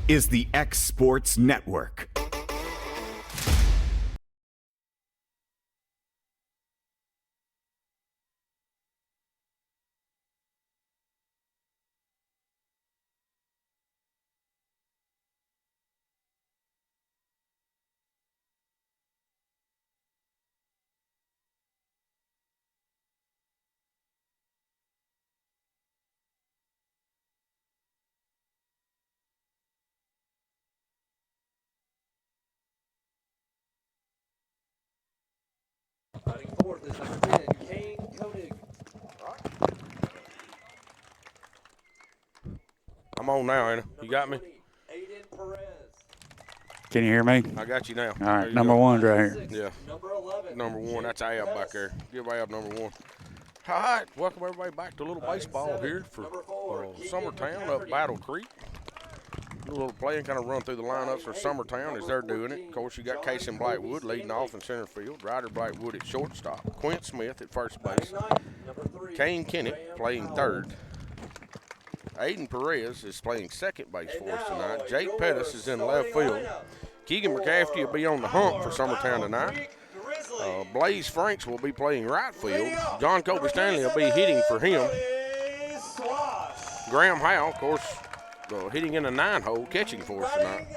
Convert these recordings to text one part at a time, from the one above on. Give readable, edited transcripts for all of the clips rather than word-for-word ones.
is the X Sports Network. Fighting fourth is number 10, Kane Koenig. I'm on now, Anna. You got me? Can you hear me? I got you now. All right, number one's right here. Yeah. Number one, that's Ab back there. Give Ab number one. All right, welcome everybody back to a little baseball here for Summertown up Battle Creek. Do a little play and kind of run through the lineups for Summertown as they're doing it. Of course, you got Casey Blackwood leading off in center field, Ryder Blackwood at shortstop, Quint Smith at first base, Kane Kennett playing third. Aiden Perez is playing second base for us tonight. Jake Pettis is in left field. Keegan McCafferty will be on the hump for Summertown tonight. Blaze Franks will be playing right field. John Colby Stanley will be hitting for him. Graham Howe, of course, hitting in the 9-hole, catching for us tonight.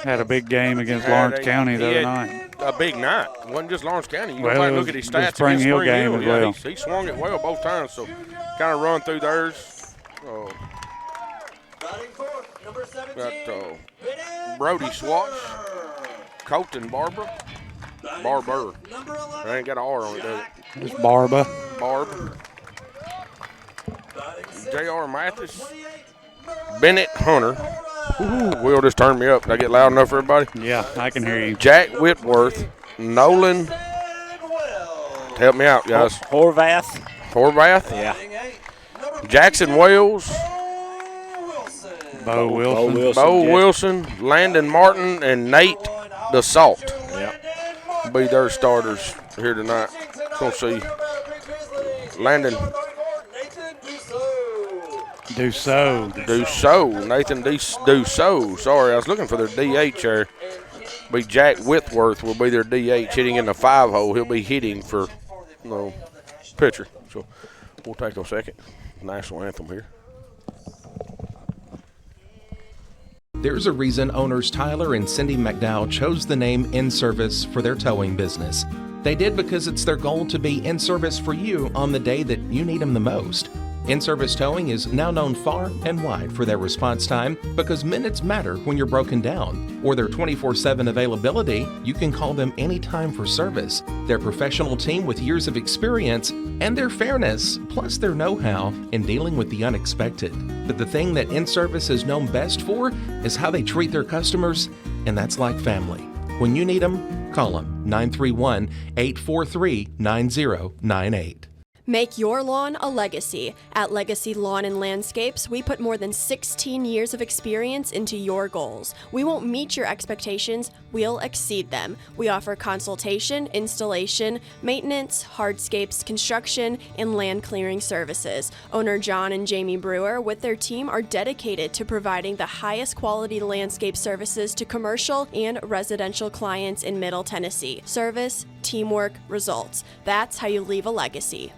Had a big game against Lawrence County the other night. A big night. It wasn't just Lawrence County. You Well, go back and it look at his was the stats Spring against Hill Spring game Hill. as Yeah, well. he swung it well both times, so kind of run through theirs. Got Brody Swatch, Colton Barber. I ain't got an R on it, does it? It's Barba. Barb. J.R. Mathis. Bennett Hunter. Ooh, Will just turned me up. Did I get loud enough for everybody? Yeah, I can hear you. Jack Whitworth. Nolan. Help me out, guys. Horvath. Yeah. Jackson Wells. Bo Wilson. Bo Wilson. Landon Martin. And Nate DeSalt. Be their starters here tonight. Let's see. Landon Dussault. Nathan Dussault. Sorry, I was looking for their DH there. Be Jack Whitworth will be their DH hitting in the 5-hole. He'll be hitting for pitcher. So we'll take a second. National anthem here. There's a reason owners Tyler and Cindy McDowell chose the name In Service for their towing business. They did because it's their goal to be in service for you on the day that you need them the most. In-Service Towing is now known far and wide for their response time because minutes matter when you're broken down. Or their 24/7 availability, you can call them anytime for service. Their professional team with years of experience and their fairness, plus their know-how in dealing with the unexpected. But the thing that In-Service is known best for is how they treat their customers, and that's like family. When you need them, call them 931-843-9098. Make your lawn a legacy. At Legacy Lawn and Landscapes, we put more than 16 years of experience into your goals. We won't meet your expectations, we'll exceed them. We offer consultation, installation, maintenance, hardscapes, construction, and land clearing services. Owner John and Jamie Brewer, with their team, are dedicated to providing the highest quality landscape services to commercial and residential clients in Middle Tennessee. Service, teamwork, results. That's how you leave a legacy.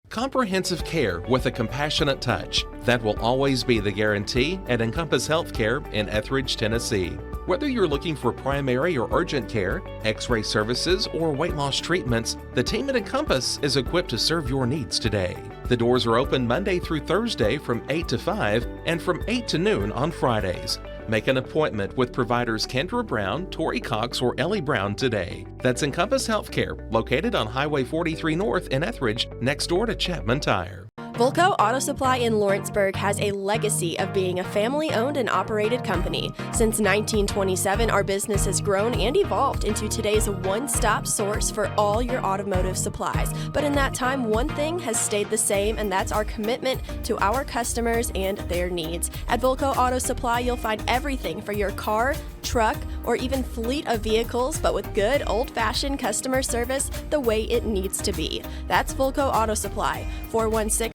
Comprehensive care with a compassionate touch. That will always be the guarantee at Encompass Healthcare in Etheridge, Tennessee. Whether you're looking for primary or urgent care, x-ray services, or weight loss treatments, the team at Encompass is equipped to serve your needs today. The doors are open Monday through Thursday from 8 to 5 and from 8 to noon on Fridays. Make an appointment with providers Kendra Brown, Tori Cox, or Ellie Brown today. That's Encompass Healthcare, located on Highway 43 North in Etheridge, next door to Chapman Tire. Volco Auto Supply in Lawrenceburg has a legacy of being a family-owned and operated company. Since 1927, our business has grown and evolved into today's one-stop source for all your automotive supplies. But in that time, one thing has stayed the same, and that's our commitment to our customers and their needs. At Volco Auto Supply, you'll find everything for your car, truck, or even fleet of vehicles, but with good old-fashioned customer service the way it needs to be. That's Volco Auto Supply, 416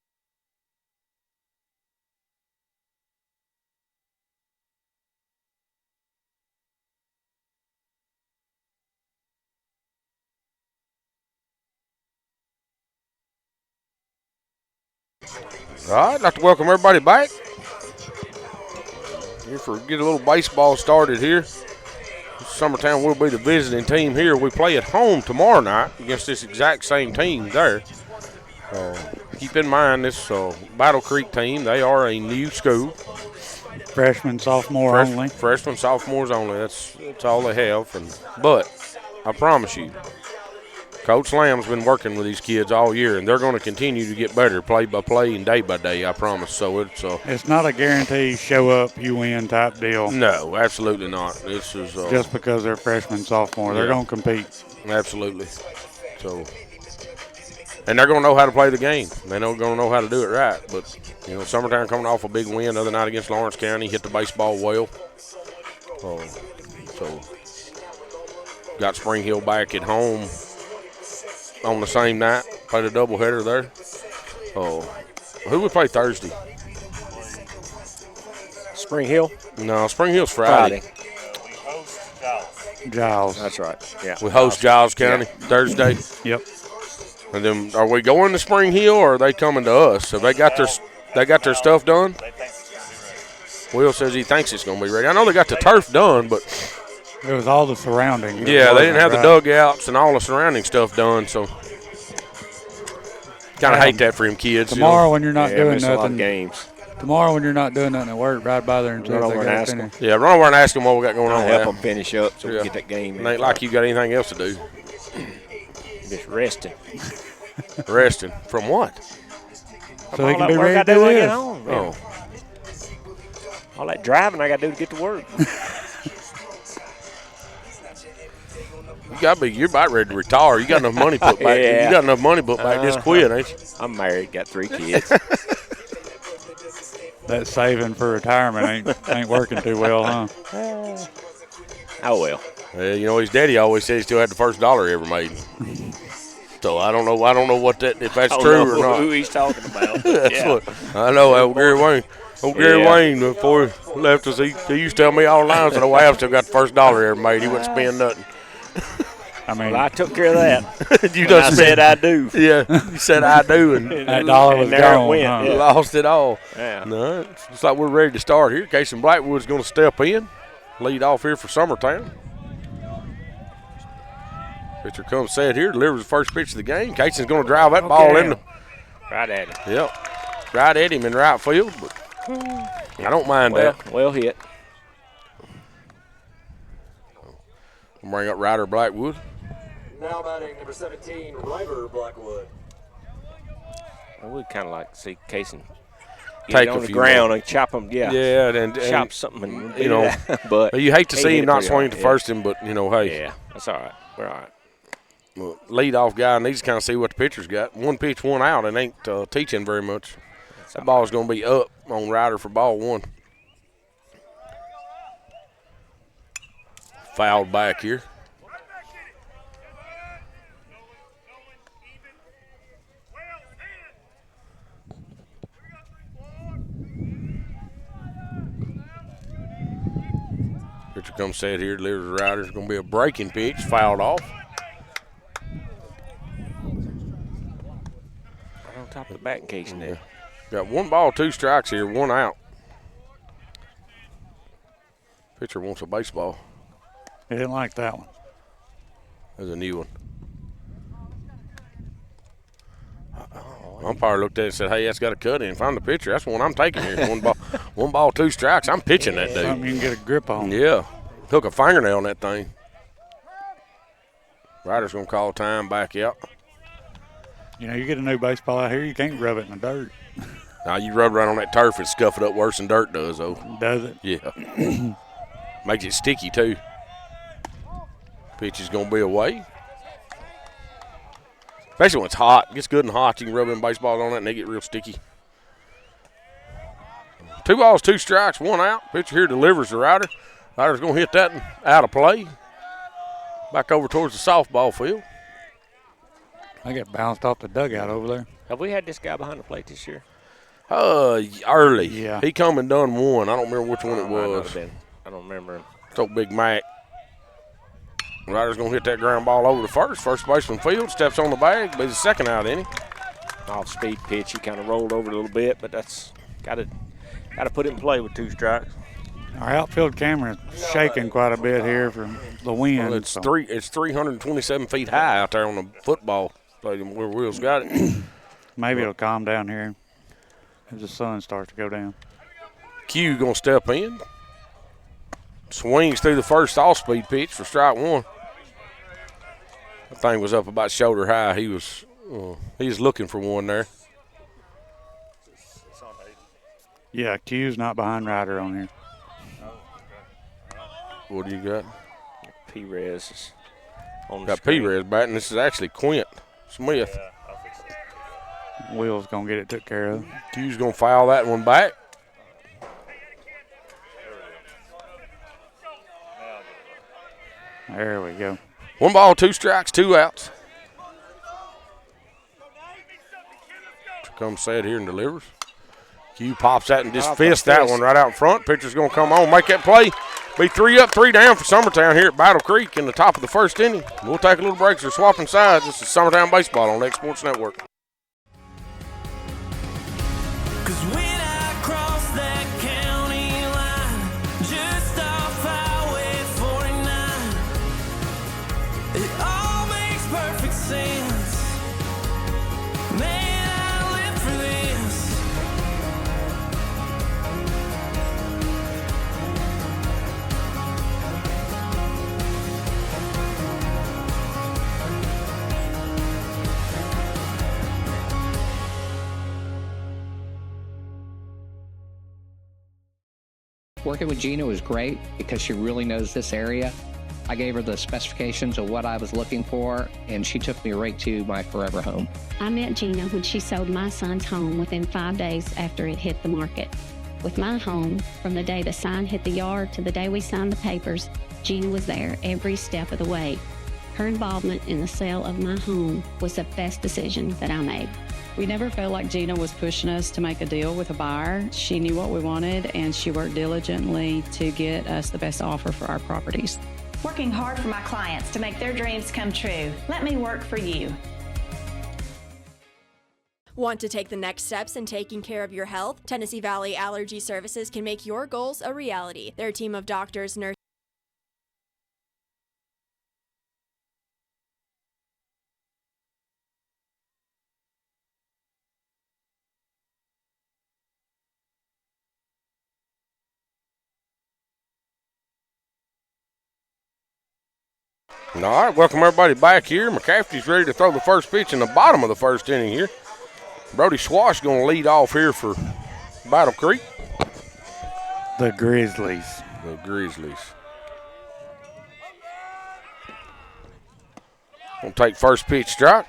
All right, I'd like to welcome everybody back. Here for get a little baseball started here. Summertown will be the visiting team here. We play at home tomorrow night against this exact same team there. Keep in mind this Battle Creek team, they are a new school. Freshman, sophomore only. Freshmen, sophomores only. That's all they have. But I promise you, Coach Lamb's been working with these kids all year, and they're going to continue to get better play by play and day by day, I promise. So it's not a guarantee show up, you win type deal. No, absolutely not. This is just because they're freshmen, sophomore. They're going to compete. Absolutely. So, and they're going to know how to play the game. They're going to know how to do it right. But, Summertown coming off a big win the other night against Lawrence County, hit the baseball well. So, got Spring Hill back at home on the same night. Played a doubleheader there. Who we play Thursday? Spring Hill? No, Spring Hill's Friday. Giles. That's right. Yeah. We host Giles County Thursday. Yep. And then are we going to Spring Hill or are they coming to us? Have they got their stuff done? Will says he thinks it's going to be ready. I know they got the turf done, but it was all the surrounding. Yeah, they didn't have the dugouts and all the surrounding stuff done, so kind of hate that for him kids. Tomorrow when you're not doing nothing, games. Tomorrow when you're not doing nothing at work, ride by there and see if they got it finished. Yeah, run over and ask them what we got going on. Help them finish up so we can get that game. It ain't like you got anything else to do. Just resting. Resting from what? So they can be ready to do when I this. get home. Oh. All that driving I got to do to get to work. You're about ready to retire. You got enough money put back. Yeah. You got enough money put back. Just quit, ain't you? I'm married, got 3 kids. That saving for retirement ain't working too well, huh? Oh well. Yeah, his daddy always said he still had the first dollar he ever made. So I don't know what if that's true or not. Who he's talking about? That's what I know. Old Gary Wayne. Gary Wayne, before he left us, he used to tell me all the time, said, I still got the first dollar he ever made. He wouldn't spend nothing. I mean, I took care of that. I said I do. Yeah, you said I do, and that dollar was gone. Went, lost it all. Yeah. No, it's looks like we're ready to start here. Casey Blackwood's going to step in, lead off here for Summertown. Pitcher comes set here, delivers the first pitch of the game. Casey's going to drive that ball in. Right at him. Yep, right at him in right field, but I don't mind that. Well hit. I'll bring up Ryder Blackwood. Now batting number 17, Ryder Blackwood. I would kind of like to see Casey Take on the ground and chop him. Yeah. Yeah, and chop something. But you hate to see him not swing to hard, first him, but hey. Yeah, that's all right. We're all right. Well, leadoff guy needs to kind of see what the pitcher's got. One pitch, one out, and ain't teaching very much. That ball's going to be up on Ryder for ball one. Fouled back here. Pitcher comes set here, delivers Ryder. It's going to be a breaking pitch, fouled off. Right on top of the batting cage in there. Got 1 ball, 2 strikes here, 1 out. Pitcher wants a baseball. He didn't like that one. There's a new one. Umpire looked at it and said, hey, that's got a cut in. Find the pitcher. That's the one I'm taking here. 1 ball, 2 strikes. I'm pitching that dude. Something you can get a grip on. Yeah. Took a fingernail on that thing. Ryder's going to call time back out. You get a new baseball out here, you can't rub it in the dirt. Now, you rub it right on that turf, it scuff it up worse than dirt does, though. Does it? Yeah. Makes it sticky, too. Pitch is going to be away. Especially when it's hot. It gets good and hot. You can rub them baseballs on it, and they get real sticky. 2 balls, 2 strikes, 1 out. Pitcher here delivers to Ryder. Ryder's going to hit that out of play. Back over towards the softball field. I got bounced off the dugout over there. Have we had this guy behind the plate this year? Early. Yeah. He come and done 1. I don't remember which one it was. I don't remember him. So Big Mac. Ryder's going to hit that ground ball over to first. First baseman field steps on the bag. Be the second out inning. off-speed pitch. He kind of rolled over a little bit, but that's got to put it in play with 2 strikes. Our outfield camera is shaking quite a bit here from the wind. Well, it's 327 feet high out there on the football stadium where Will's got it. Maybe it'll calm down here as the sun starts to go down. Q going to step in. Swings through the first off-speed pitch for strike 1. That thing was up about shoulder high. He was looking for one there. Yeah, Q's not behind Ryder on here. What do you got? Perez is on the Got screen. Perez batting. This is actually Quint Smith. Will's going to get it took care of. Q's going to foul that one back. There we go. 1 ball, 2 strikes, 2 outs. Comes set here and delivers. Q pops that and just fists that one right out in front. Pitcher's going to come on, make that play. Be 3 up, 3 down for Summertown here at Battle Creek in the top of the first inning. We'll take a little break. They're swapping sides. This is Summertown Baseball on X Sports Network. Cause when I cross that county line, just off Highway 49, it all makes perfect sense. Man, I live for this. Working with Gina was great because she really knows this area. I gave her the specifications of what I was looking for, and she took me right to my forever home. I met Gina when she sold my son's home within 5 days after it hit the market. With my home, from the day the sign hit the yard to the day we signed the papers, Gina was there every step of the way. Her involvement in the sale of my home was the best decision that I made. We never felt like Gina was pushing us to make a deal with a buyer. She knew what we wanted, and she worked diligently to get us the best offer for our properties. Working hard for my clients to make their dreams come true. Let me work for you. Want to take the next steps in taking care of your health? Tennessee Valley Allergy Services can make your goals a reality. Their team of doctors, nurses, All right, welcome everybody back here. McCafferty's ready to throw the first pitch in the bottom of the first inning here. Brody Swash going to lead off here for Battle Creek. The Grizzlies. The Grizzlies. Going to take first pitch strike.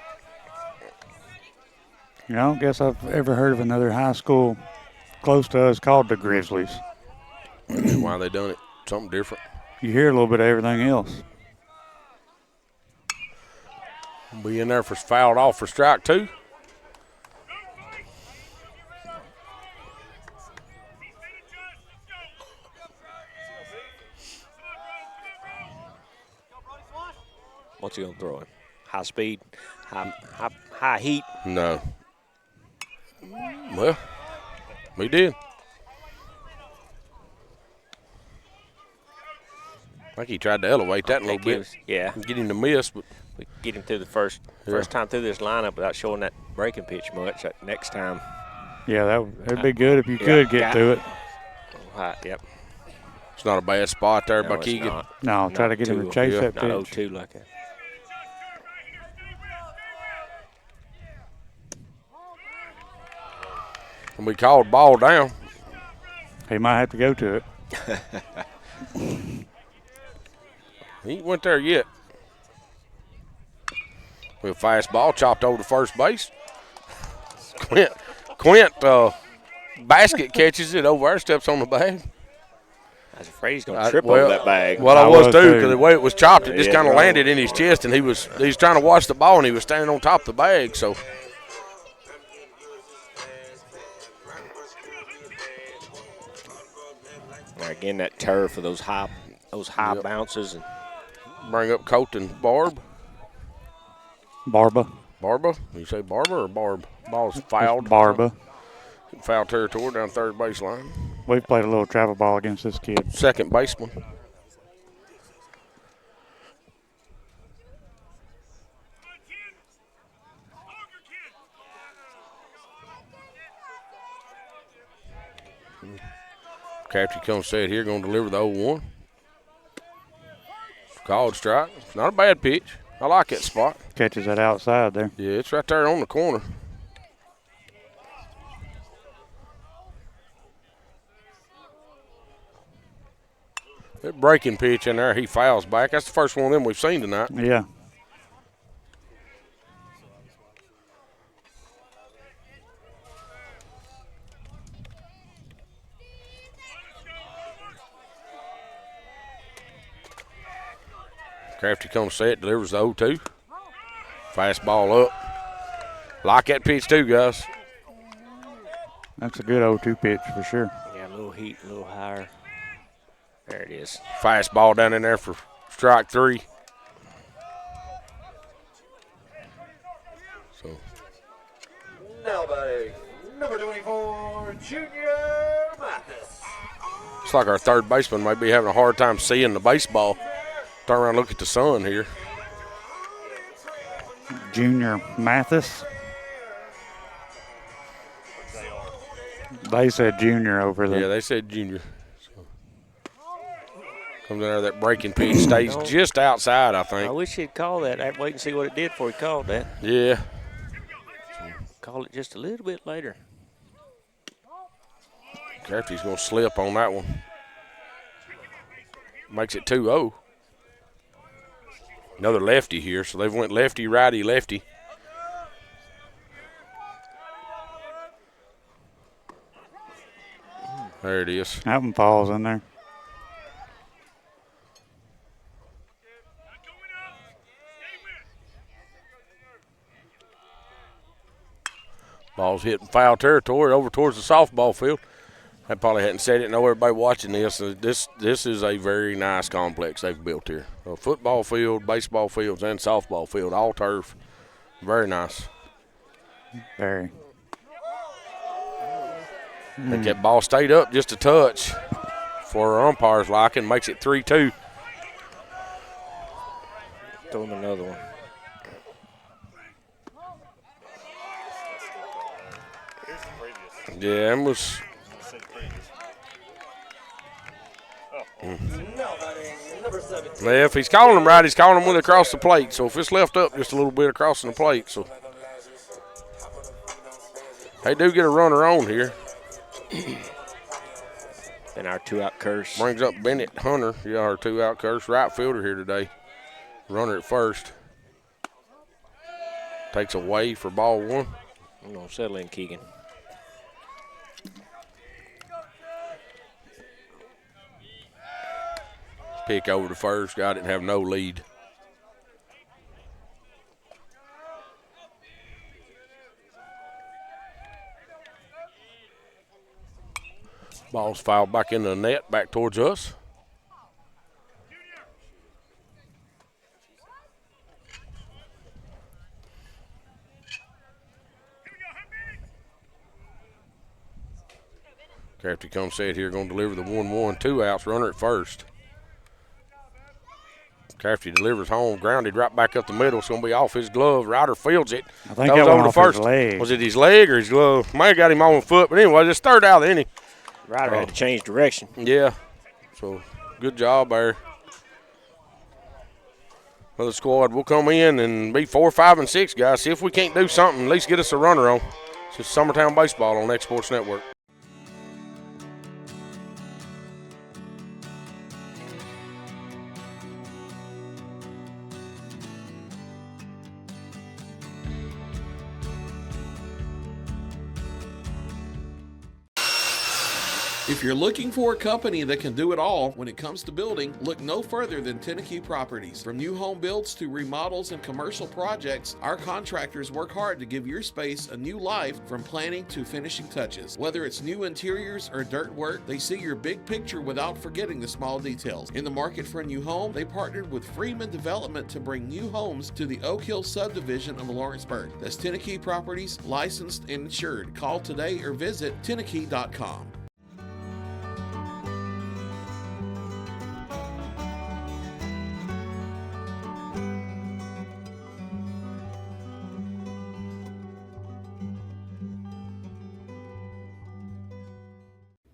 You know, I don't guess I've ever heard of another high school close to us called the Grizzlies. Why they done it? Something different. You hear a little bit of everything else. Be in there for fouled off for strike 2. What's he going to throw him? High speed, high heat. No. Well, we did. I think he tried to elevate that a little bit. Yeah. Get him to miss, but we get him through the first time through this lineup without showing that breaking pitch much. That next time. Yeah, that'd be good if you could get to it. Yep. It's not a bad spot there by Keegan. No, try to get him to chase that pitch. Not 0-2 like that. And we called ball down. He might have to go to it. He ain't went there yet. With a fast ball chopped over to first base. Quint basket catches it over there, steps on the bag. I was afraid he's going to trip over that bag. Well, I was too, because the way it was chopped, it just kind of landed in his chest, and he was trying to watch the ball, and he was standing on top of the bag. So again, that turf for those high bounces and bring up Colton Barba. Barba? You say Barba or Barb? Ball's fouled. Barba. Foul territory down third baseline. We've played a little travel ball against this kid. Second baseman. Crafty comes set here, going to deliver the 0-1. Called strike. It's not a bad pitch. I like that spot. Catches that outside there. Yeah, it's right there on the corner. That breaking pitch in there, he fouls back. That's the first one of them we've seen tonight. Yeah. Crafty comes set, delivers the 0-2. Fastball up. Like that pitch too, guys. That's a good 0-2 pitch for sure. Yeah, a little heat, a little higher. There it is. Fastball down in there for strike 3. So Now batting, number 24, Junior Mathis. it's like our third baseman might be having a hard time seeing the baseball. Turn around and look at the sun here. Junior Mathis. They said junior over there. Yeah, they said junior. So comes in there, that breaking pitch stays just outside, I think. I wish he'd call that. I'd wait and see what it did before he called that. Yeah. Call it just a little bit later. Crafty's going to slip on that one. Makes it 2-0. Another lefty here, so they've went lefty, righty, lefty. There it is. That one falls in there. Ball's hitting foul territory over towards the softball field. I probably hadn't said it. Know everybody watching this. This is a very nice complex they've built here. A football field, baseball fields, and softball field, all turf. Very nice. Very. I think that ball stayed up just a touch for our umpire's liking. Makes it 3-2. Throw him another one. Yeah, it was. Now batting, number 17. Yeah, if he's calling them right, he's calling them with across the plate. So if it's left up just a little bit across the plate, so they do get a runner on here. And our 2-out curse. Brings up Bennett Hunter. Yeah, our 2-out curse right fielder here today. Runner at first. Takes away for ball 1. I'm going to settle in, Keegan. Pick over to first. Guy didn't have no lead. Ball's fouled back into the net, back towards us. Crafty comes set here, going to deliver the 1-1, 2 outs, runner at first. Crafty delivers home, grounded right back up the middle. It's going to be off his glove. Ryder fields it. I think that went off his leg. Was it his leg or his glove? Might have got him on the foot, but anyway, it's third out of the inning. Ryder had to change direction. Yeah, so good job there. Another squad will come in and be 4, 5, and 6, guys. See if we can't do something, at least get us a runner on. It's just Summertown Baseball on X Sports Network. If you're looking for a company that can do it all when it comes to building, look no further than Tennessee Properties. From new home builds to remodels and commercial projects, our contractors work hard to give your space a new life from planning to finishing touches. Whether it's new interiors or dirt work, they see your big picture without forgetting the small details. In the market for a new home, they partnered with Freeman Development to bring new homes to the Oak Hill subdivision of Lawrenceburg. That's Tennessee Properties, licensed and insured. Call today or visit Tennessee.com.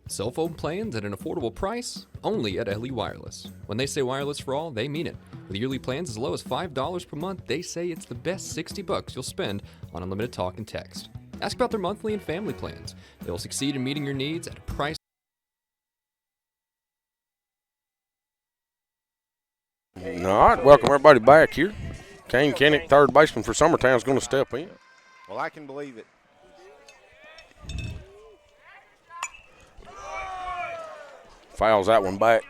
Cell phone plans at an affordable price? Only at LE Wireless. When they say wireless for all, they mean it. With yearly plans as low as $5 per month, they say it's the best $60 you'll spend on unlimited talk and text. Ask about their monthly and family plans. They will succeed in meeting your needs at a price. All right, welcome everybody back here. Kane Kennick, third baseman for Summertown, is going to step in. Well, I can believe it. Fouls that one back.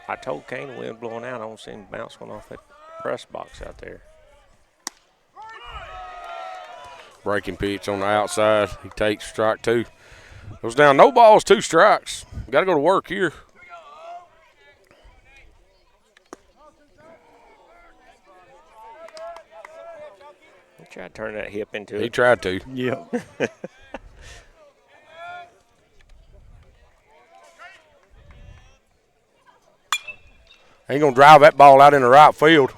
I told Kane the wind blowing out. I don't see him bounce one off that press box out there. Breaking pitch on the outside. He takes strike two. Goes down, no balls, 2 strikes. Got to go to work here. He tried to turn that hip into it. He tried to. Yep. Ain't going to drive that ball out in the right field.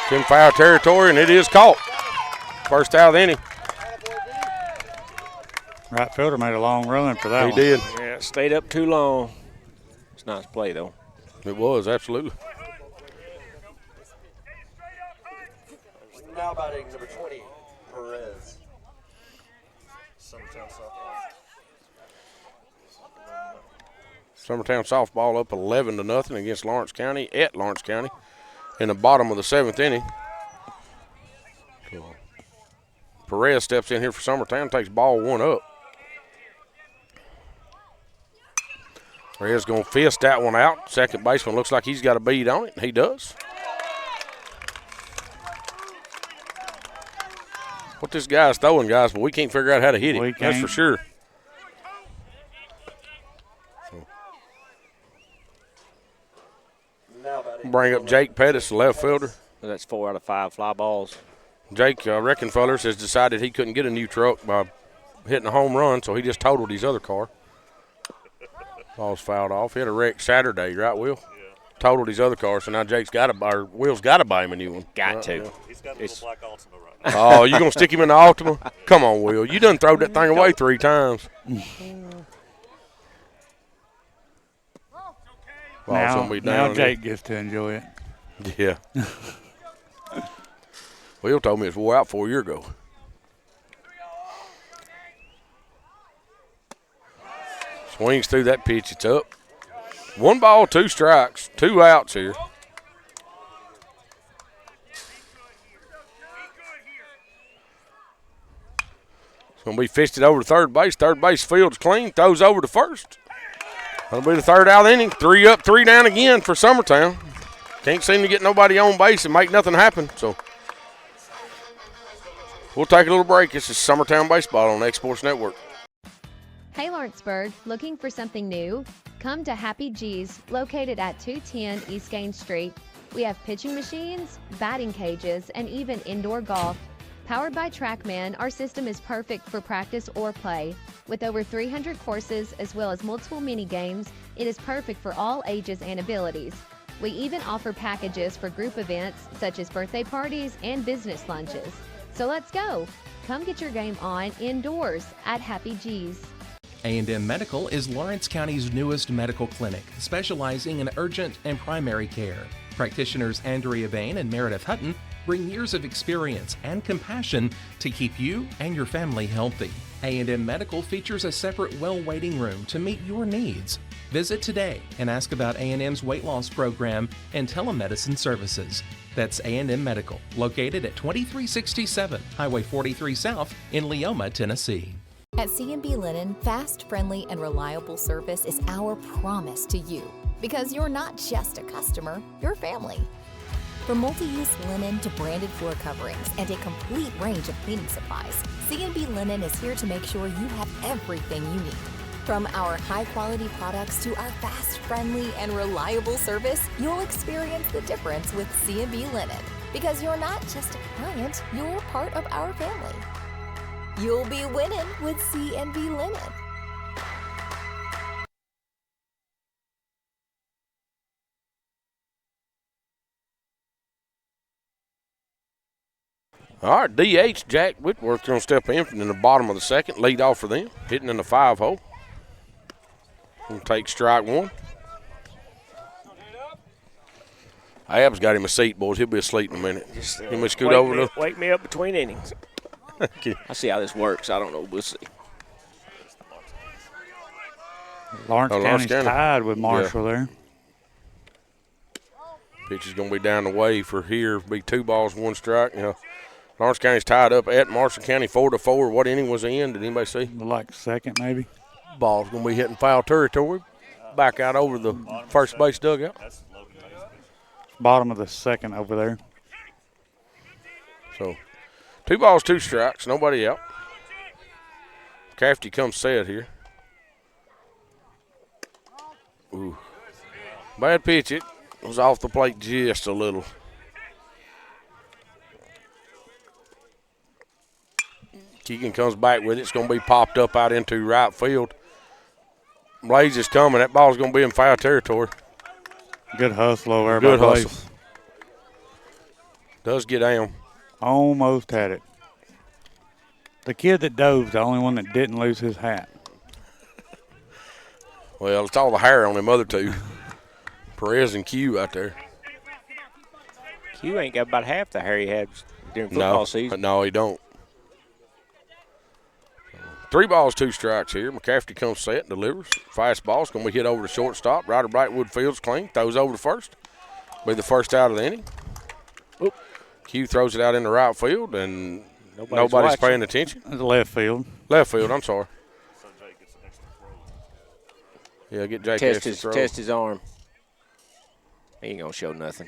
It's in foul territory, and it is caught. First out of the inning. Right fielder made a long run for that He one. did. Yeah, it stayed up too long. It's a nice play, though. It was, absolutely. Now batting number 20, Perez. Summertown softball. Summertown softball up 11-0 against Lawrence County at Lawrence County in the bottom of the 7th inning. So Perez steps in here for Summertown, takes ball 1 up. Perez going to fist that one out. Second baseman looks like he's got a bead on it, and he does. What this guy's throwing, guys, but we can't figure out how to hit it. That's for sure. Bring up Jake Pettis, the left fielder. That's 4 out of 5 fly balls. Jake Reckenfellers has decided he couldn't get a new truck by hitting a home run, so he just totaled his other car. Ball's fouled off. He had a wreck Saturday, right, Will? Yeah. Totaled his other car, so now Will's got to buy him a new one. Got to. Yeah. He's got a little black Altima right now. Oh, you going to stick him in the Altima? Come on, Will. You done throw that thing away 3 times. Now Jake gets to enjoy it. Yeah. Will told me it was wore out 4 years ago. Swings through that pitch. It's up. 1 ball, 2 strikes, 2 outs here. It's going to be fisted over to third base. Third base field's clean. Throws over to first. That'll be the 3rd out of the inning. 3 up, 3 down again for Summertown. Can't seem to get nobody on base and make nothing happen. So we'll take a little break. This is Summertown Baseball on X Sports Network. Hey Lawrenceburg, looking for something new? Come to Happy G's, located at 210 East Gaines Street. We have pitching machines, batting cages, and even indoor golf. Powered by TrackMan, our system is perfect for practice or play. With over 300 courses as well as multiple mini games, it is perfect for all ages and abilities. We even offer packages for group events such as birthday parties and business lunches. So let's go. Come get your game on indoors at Happy G's. A&M Medical is Lawrence County's newest medical clinic, specializing in urgent and primary care. Practitioners Andrea Bain and Meredith Hutton bring years of experience and compassion to keep you and your family healthy. A&M Medical features a separate well waiting room to meet your needs. Visit today and ask about A&M's weight loss program and telemedicine services. That's A&M Medical, located at 2367 Highway 43 South in Leoma, Tennessee. At C&B Linen, fast, friendly, and reliable service is our promise to you. Because you're not just a customer, you're family. From multi-use linen to branded floor coverings and a complete range of cleaning supplies, C&B Linen is here to make sure you have everything you need. From our high-quality products to our fast, friendly, and reliable service, you'll experience the difference with C&B Linen. Because you're not just a client, you're part of our family. You'll be winning with C&B Linen. All right, DH Jack Whitworth going to step in from the bottom of the second, lead off for them, hitting in the 5-hole. Going to take strike one. Ab's got him a seat, boys. He'll be asleep in a minute. He may scoot over. Wake me up between innings. I see how this works. I don't know. We'll see. Lawrence County's tied with Marshall there. Pitch is going to be down the way for here. Be 2 balls, 1 strike. You know, Lawrence County's tied up at Marshall County 4-4. What inning was in? Did anybody see? Like second, maybe. Ball's going to be hitting foul territory. Back out over the first base dugout. Bottom of the second over there. So, 2 balls, 2 strikes. Nobody out. Crafty comes set here. Ooh. Bad pitch. It was off the plate just a little. Keegan comes back with it. It's going to be popped up out into right field. Blaze is coming. That ball's going to be in foul territory. Good hustle over there. Good by hustle. Blaze. Does get down. Almost had it. The kid that dove's the only one that didn't lose his hat. Well, it's all the hair on them other two. Perez and Q out there. Q ain't got about half the hair he had during football season. No, he don't. 3 balls, 2 strikes here. McCafferty comes set and delivers. Fastball's going to be hit over the shortstop. Ryder Brightwood fields clean. Throws over to first. Be the first out of the inning. Oop. Q throws it out in the right field, and nobody's paying attention. Left field. Left field, I'm sorry. Yeah, get Jake to throw. Test his arm. He ain't going to show nothing.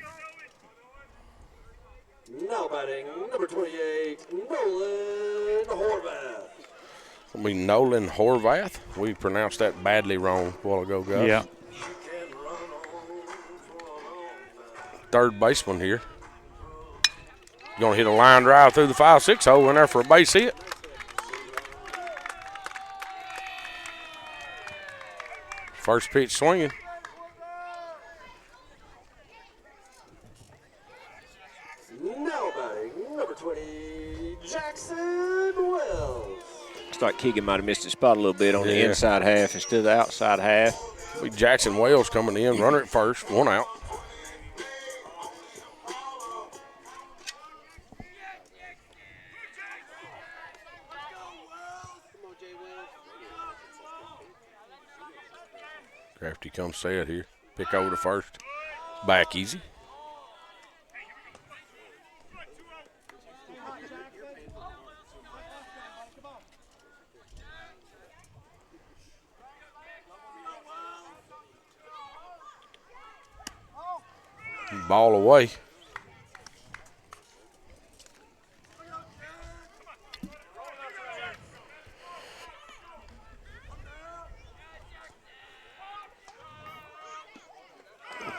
Now batting, number 28, Nolan Horvath. It's going to be Nolan Horvath. We pronounced that badly wrong a while ago, guys. Yeah. Third baseman here. Going to hit a line drive through the 5-6 hole in there for a base hit. First pitch swinging. Now batting, number 20, Jackson Wells. Looks like Keegan might have missed his spot a little bit on the inside half instead of the outside half. Be Jackson Wells coming in, runner at first, 1 out. Crafty comes set here. Pick over to first. Back easy. Ball away.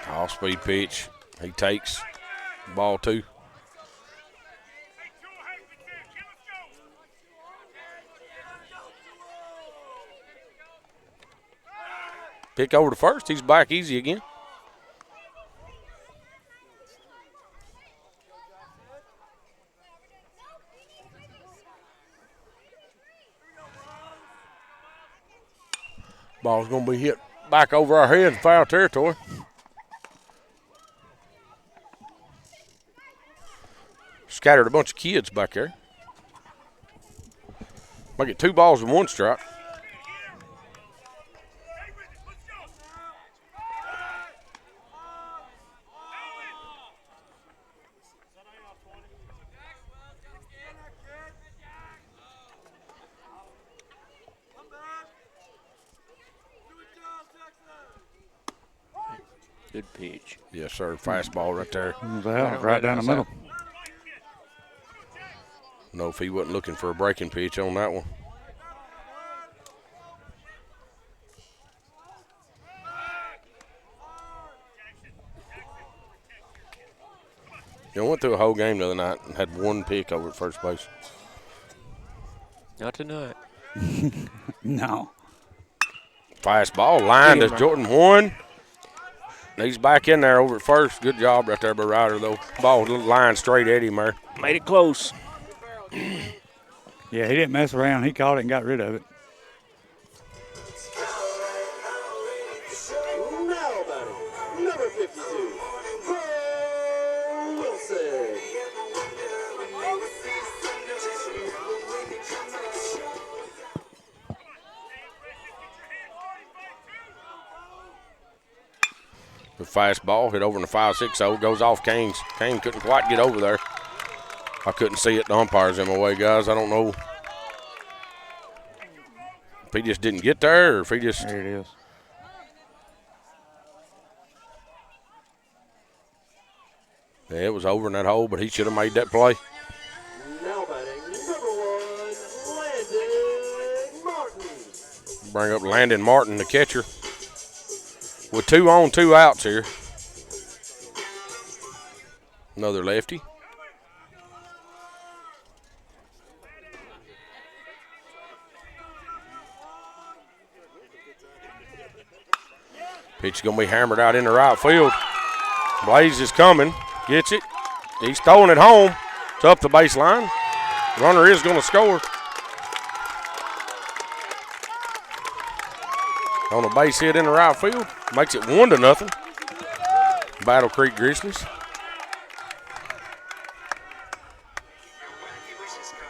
Off-speed pitch. He takes ball 2. Pick over to first. He's back easy again. Ball's going to be hit back over our head in foul territory. Scattered a bunch of kids back there. Might get 2 balls and 1 strike. Good pitch. Yes, sir. Fastball right there. Right down the middle. No, if he wasn't looking for a breaking pitch on that one. You know, went through a whole game the other night and had one pick over at first base. Not tonight. No. Fastball line to Jordan 1. He's back in there over at first. Good job right there by Ryder, though. Ball line straight at him there. Made it close. Yeah, he didn't mess around. He caught it and got rid of it. Now batting, number 52, Wilson. The fastball hit over in the 5-6-0, goes off Canes. Kane couldn't quite get over there. I couldn't see it. The umpire's in my way, guys. I don't know if he just didn't get there or if he just. There it is. Yeah, it was over in that hole, but he should have made that play. Now batting, number 1, Landon Martin. Bring up Landon Martin, the catcher, with 2 on, 2 outs here. Another lefty. Pitch is going to be hammered out in the right field. Blaze is coming. Gets it. He's throwing it home. It's up the baseline. Runner is going to score. On a base hit in the right field. Makes it 1-0. Battle Creek Grizzlies.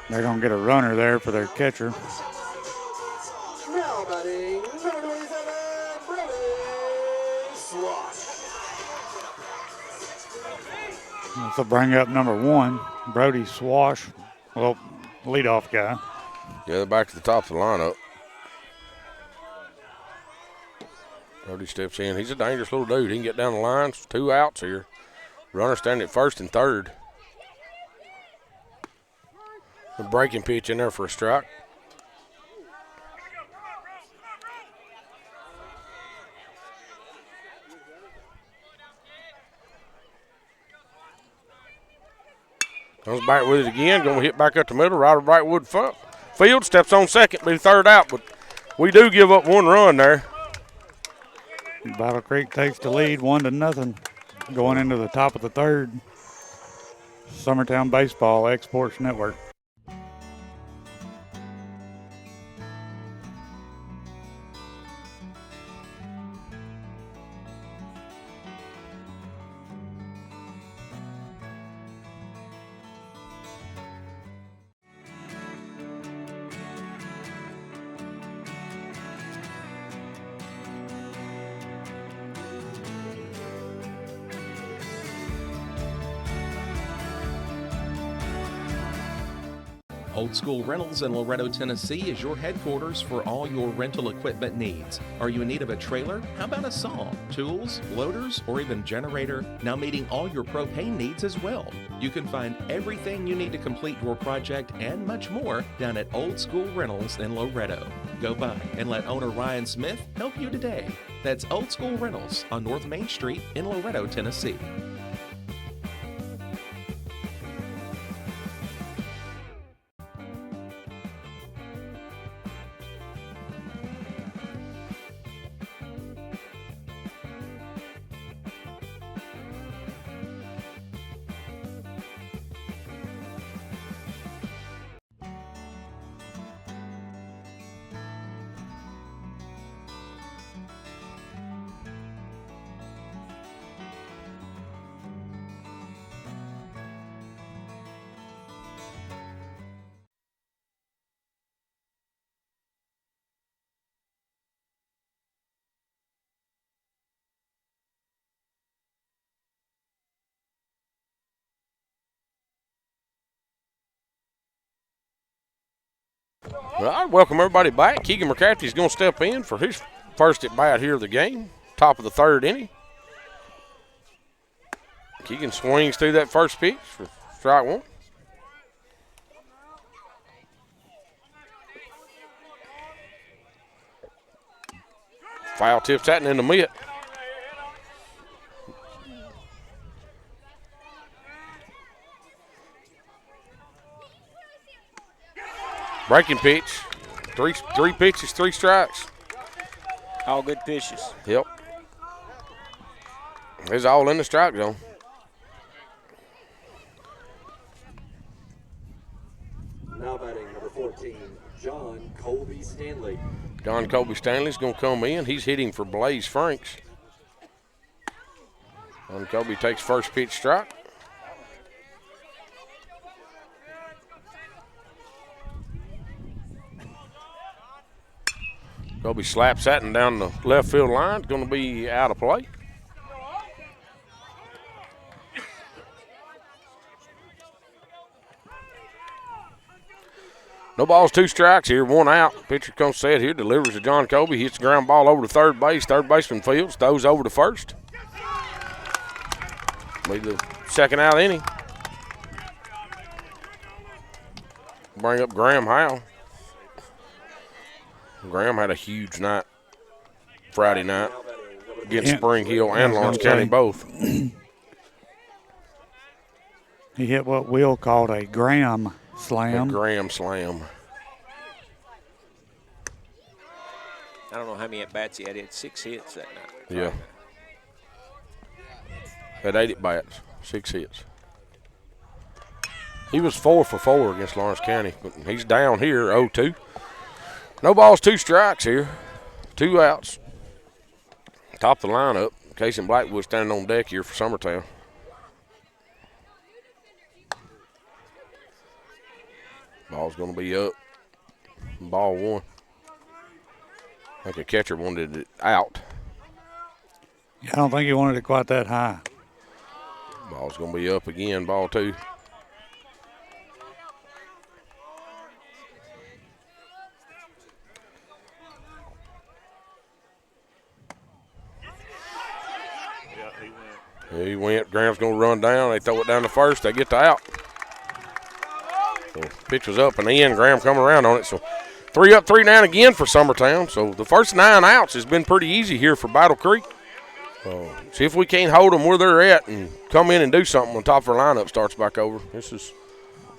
They're going to get a runner there for their catcher. Now batting, number 27, Brody Swash. So bring up number 1, Brody Swash. Well, leadoff guy. Yeah, they're back to the top of the lineup. Brody steps in. He's a dangerous little dude. He can get down the lines. 2 outs here. Runner standing at first and third. The breaking pitch in there for a strike. Comes back with it again. Going to hit back up the middle. Ryder Brightwood field. Steps on second. Be the third out. But we do give up 1 run there. Battle Creek takes the lead 1-0 going into the top of the third. Summertown Baseball Exports Network. Old School Rentals in Loretto, Tennessee is your headquarters for all your rental equipment needs. Are you in need of a trailer? How about a saw, tools, loaders, or even generator? Now meeting all your propane needs as well. You can find everything you need to complete your project and much more down at Old School Rentals in Loretto. Go by and let owner Ryan Smith help you today. That's Old School Rentals on North Main Street in Loretto, Tennessee. Well, I welcome everybody back. Keegan McCrafty's going to step in for his first at bat here of the game, top of the third inning. Keegan swings through that first pitch for strike one. Foul tips that in the mitt. Breaking pitch. Three pitches, 3 strikes. All good pitches. Yep. It's all in the strike zone. Now batting number 14, John Colby Stanley. John Colby Stanley's going to come in. He's hitting for Blaze Franks. John Colby takes first pitch strike. Colby slaps that and down the left field line. It's going to be out of play. No balls, 2 strikes here, 1 out. Pitcher comes set here, delivers to John Colby, hits the ground ball over to third base. Third baseman fields, throws over to first. Be the second out inning. Bring up Graham Howe. Graham had a huge night Friday night against Spring Hill and Lawrence County both. He hit what Will called a Graham slam. A Graham slam. I don't know how many at-bats he had. He had 6 hits that night. Yeah. Had 8 at-bats, 6 hits. He was 4 for 4 against Lawrence County, but he's down here 0-2. No balls, 2 strikes here. 2 outs. Top of the lineup. Casey Blackwood standing on deck here for Summertown. Ball's going to be up. Ball 1. I think a catcher wanted it out. I don't think he wanted it quite that high. Ball's going to be up again, ball 2. He went. Graham's going to run down. They throw it down to first. They get the out. So pitch was up and in. Graham coming around on it. So 3 up, 3 down again for Summertown. So the first 9 outs has been pretty easy here for Battle Creek. See if we can't hold them where they're at and come in and do something when top of our lineup starts back over. This is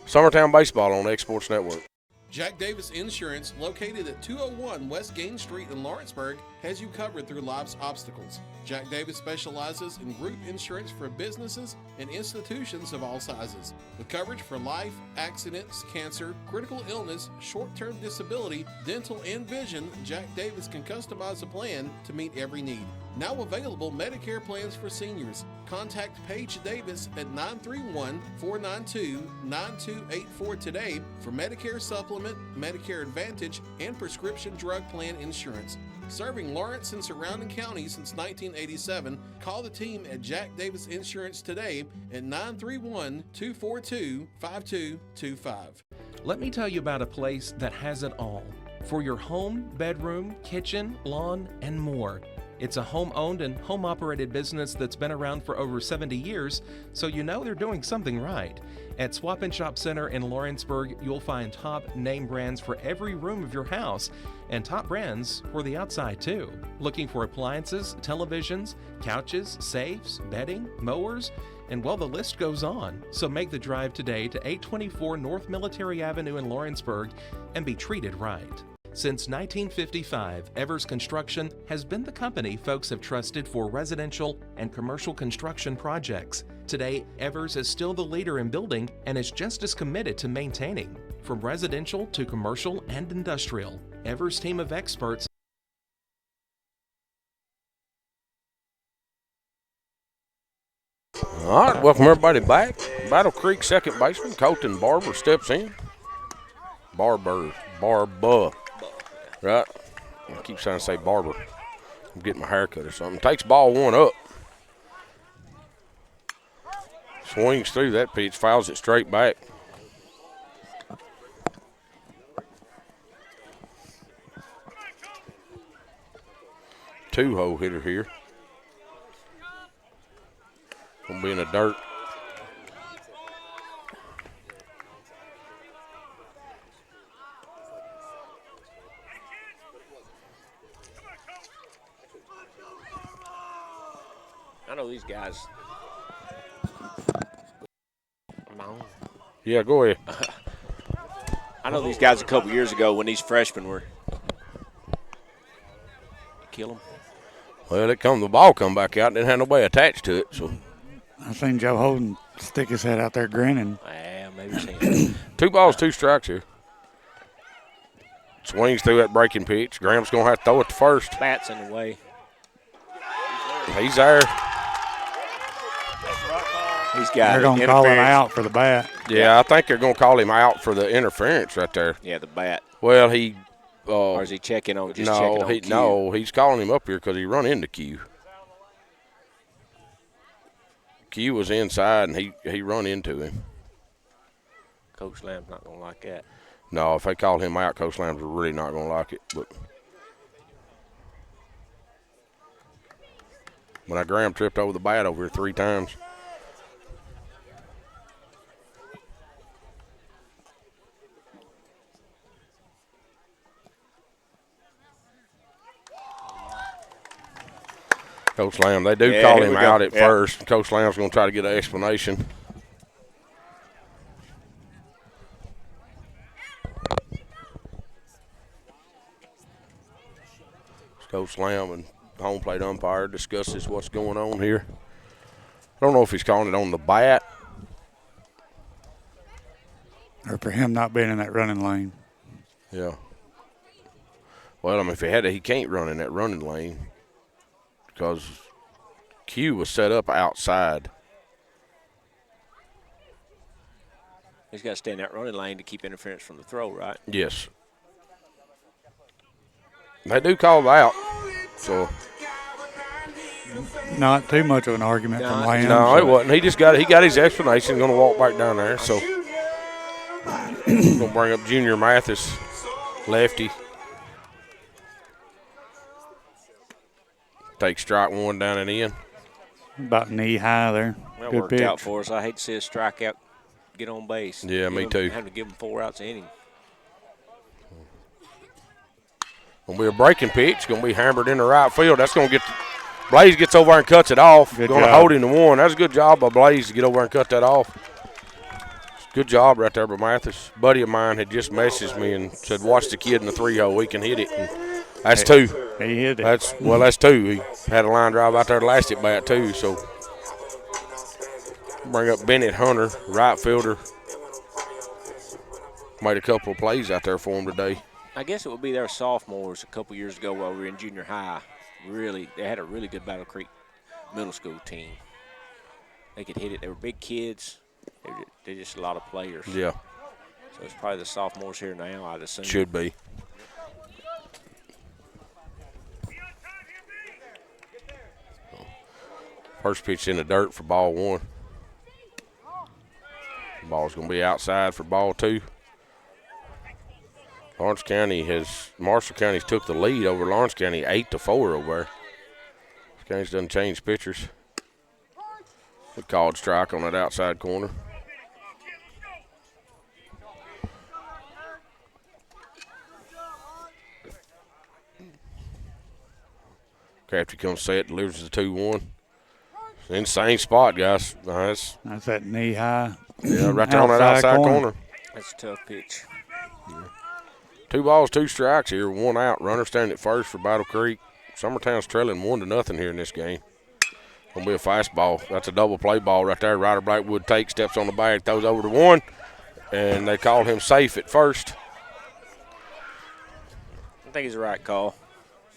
Summertown Baseball on the X Sports Network. Jack Davis Insurance, located at 201 West Gain Street in Lawrenceburg, has you covered through life's obstacles. Jack Davis specializes in group insurance for businesses and institutions of all sizes. With coverage for life, accidents, cancer, critical illness, short-term disability, dental, and vision, Jack Davis can customize a plan to meet every need. Now available Medicare plans for seniors. Contact Paige Davis at 931-492-9284 today for Medicare Supplement, Medicare Advantage, and prescription drug plan insurance. Serving Lawrence and surrounding counties since 1987, call the team at Jack Davis Insurance today at 931-242-5225. Let me tell you about a place that has it all for your home, bedroom, kitchen, lawn, and more. It's a home-owned and home-operated business that's been around for over 70 years, so you know they're doing something right. At Swap and Shop Center in Lawrenceburg, you'll find top name brands for every room of your house and top brands for the outside too. Looking for appliances, televisions, couches, safes, bedding, mowers, and well, the list goes on. So make the drive today to 824 North Military Avenue in Lawrenceburg and be treated right. Since 1955, Evers Construction has been the company folks have trusted for residential and commercial construction projects. Today, Evers is still the leader in building and is just as committed to maintaining. From residential to commercial and industrial, Evers' team of experts. All right, welcome everybody back. Battle Creek second baseman Colton Barber steps in. Barber. Right? I keep trying to say Barber. I'm getting my hair cut or something. Takes ball 1 up. Swings through that pitch, fouls it straight back. Two-hole hitter here. Gonna be in the dirt. I know these guys. Yeah, go ahead. I know these guys a couple years ago when these freshmen were. Kill them. Well, the ball come back out and didn't have nobody attached to it. So I seen Joe Holden stick his head out there grinning. Yeah, maybe seen 2 balls, 2 strikes here. Swings through that breaking pitch. Graham's going to have to throw it to first. Bat's in the way. He's there. He's got They're going to call him out for the bat. Yeah, I think they're going to call him out for the interference right there. Yeah, the bat. Well, he. Or is he checking on? Just checking on Q? No, he's calling him up here because he run into Q. Q was inside and he run into him. Coach Lamb's not going to like that. No, if they call him out, Coach Lamb's really not going to like it. But when Graham tripped over the bat over here 3 times. Coach Lamb, they do call him out at first. Coach Lamb's going to try to get an explanation. Coach Lamb and home plate umpire discusses what's going on here. I don't know if he's calling it on the bat. Or for him not being in that running lane. Yeah. Well, I mean, if he had to, he can't run in that running lane because Q was set up outside. He's got to stay in that running lane to keep interference from the throw, right? Yes. They do call it out, so. Not too much of an argument from Lamb. No, it wasn't. He got his explanation. Going to walk back down there, so. Going to bring up Junior Mathis, lefty. Take strike 1 down and in. About knee high there. That Good worked pitch. out for us. I hate to see a strikeout get on base. Yeah, me too. Have to give him 4 outs an inning. Going to be a breaking pitch. Going to be hammered into right field. That's going to get – Blaze gets over and cuts it off. Going to hold him to 1. That's a good job by Blaze to get over and cut that off. Good job right there by Mathis. A buddy of mine had just messaged me and said, watch the kid in the 3-hole. He can hit it. And that's 2. He hit it. That's 2. He had a line drive out there to last it bat, too. So bring up Bennett Hunter, right fielder. Made a couple of plays out there for him today. I guess it would be their sophomores a couple years ago while we were in junior high. Really, they had a really good Battle Creek middle school team. They could hit it. They were big kids. They're just a lot of players. Yeah. So it's probably the sophomores here now, I'd assume. Should be. First pitch in the dirt for ball 1. Ball's going to be outside for ball 2. Marshall County's took the lead over Lawrence County 8-4 over there. County's done changed pitchers. We called strike on that outside corner. Crafty comes set, delivers the 2-1. In the same spot, guys. Nice. That's that knee high. Yeah, right there on that outside corner. That's a tough pitch. Yeah. 2 balls, 2 strikes here, 1 out. Runner standing at first for Battle Creek. Summertown's trailing 1-0 here in this game. Gonna be a fastball. That's a double play ball right there. Ryder Blackwood takes, steps on the bag, throws over to 1, and they called him safe at first. I think it's the right call.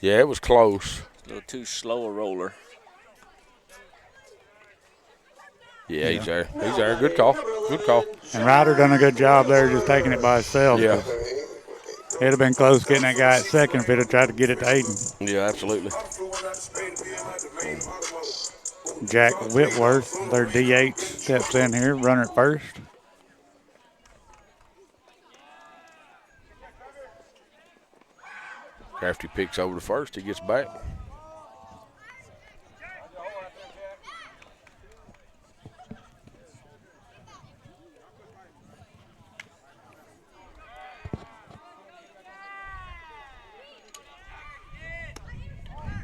Yeah, it was close. It's a little too slow a roller. Yeah, he's there. He's there. Good call. Good call. And Ryder done a good job there just taking it by himself. Yeah. It'd have been close getting that guy at second if he'd have tried to get it to Aiden. Yeah, absolutely. Jack Whitworth, their DH, steps in here, runner at first. Crafty picks over to first. He gets back.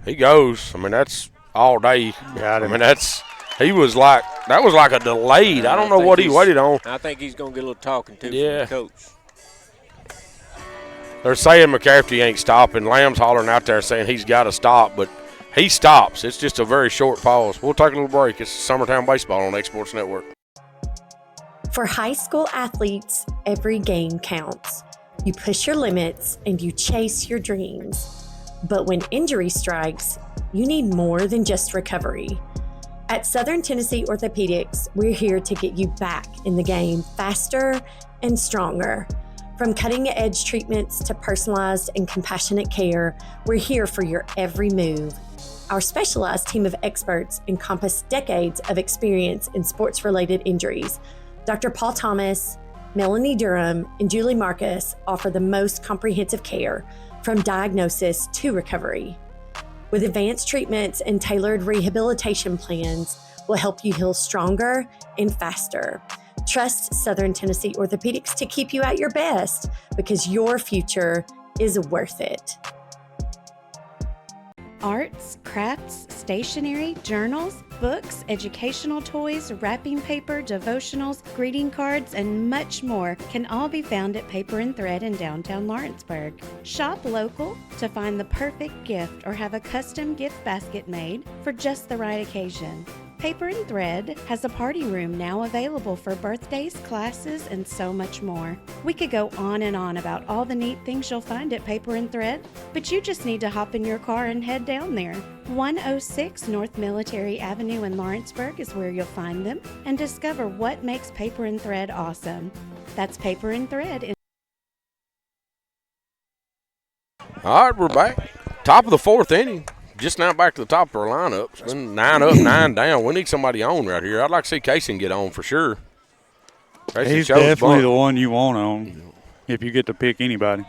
He goes. I mean, that's all day. Got him. I mean, that was like a delayed. I don't know what he waited on. I think he's going to get a little talking to from the coach. They're saying McCafferty ain't stopping. Lamb's hollering out there saying he's got to stop, but he stops. It's just a very short pause. We'll take a little break. It's Summertown Baseball on X Sports Network. For high school athletes, every game counts. You push your limits and you chase your dreams. But when injury strikes, you need more than just recovery. At Southern Tennessee Orthopedics, we're here to get you back in the game faster and stronger. From cutting-edge treatments to personalized and compassionate care, we're here for your every move. Our specialized team of experts encompass decades of experience in sports-related injuries. Dr. Paul Thomas, Melanie Durham, and Julie Marcus offer the most comprehensive care from diagnosis to recovery. With advanced treatments and tailored rehabilitation plans, we'll help you heal stronger and faster. Trust Southern Tennessee Orthopedics to keep you at your best because your future is worth it. Arts, crafts, stationery, journals, books, educational toys, wrapping paper, devotionals, greeting cards, and much more can all be found at Paper and Thread in downtown Lawrenceburg. Shop local to find the perfect gift or have a custom gift basket made for just the right occasion. Paper and Thread has a party room now available for birthdays, classes, and so much more. We could go on and on about all the neat things you'll find at Paper and Thread, but you just need to hop in your car and head down there. 106 North Military Avenue in Lawrenceburg is where you'll find them and discover what makes Paper and Thread awesome. That's Paper and Thread. All right, we're back. Top of the fourth inning. Just now back to the top of our lineup. It's been 9 up, 9 down. We need somebody on right here. I'd like to see Casey get on for sure. Casey He's definitely the one you want on if you get to pick anybody.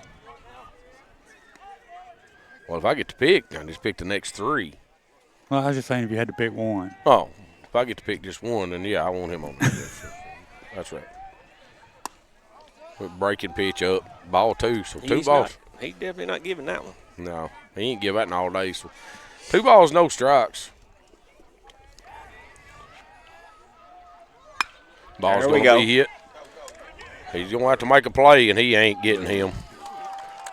Well, if I get to pick, I just pick the next 3. Well, I was just saying if you had to pick one. Oh, if I get to pick just one, then, yeah, I want him on there. That's right. With breaking pitch up, ball 2, so 2 balls. He's definitely not giving that one. No, he ain't give that all day. So 2 balls, no strikes. Ball's going to be hit. He's going to have to make a play, and he ain't getting him.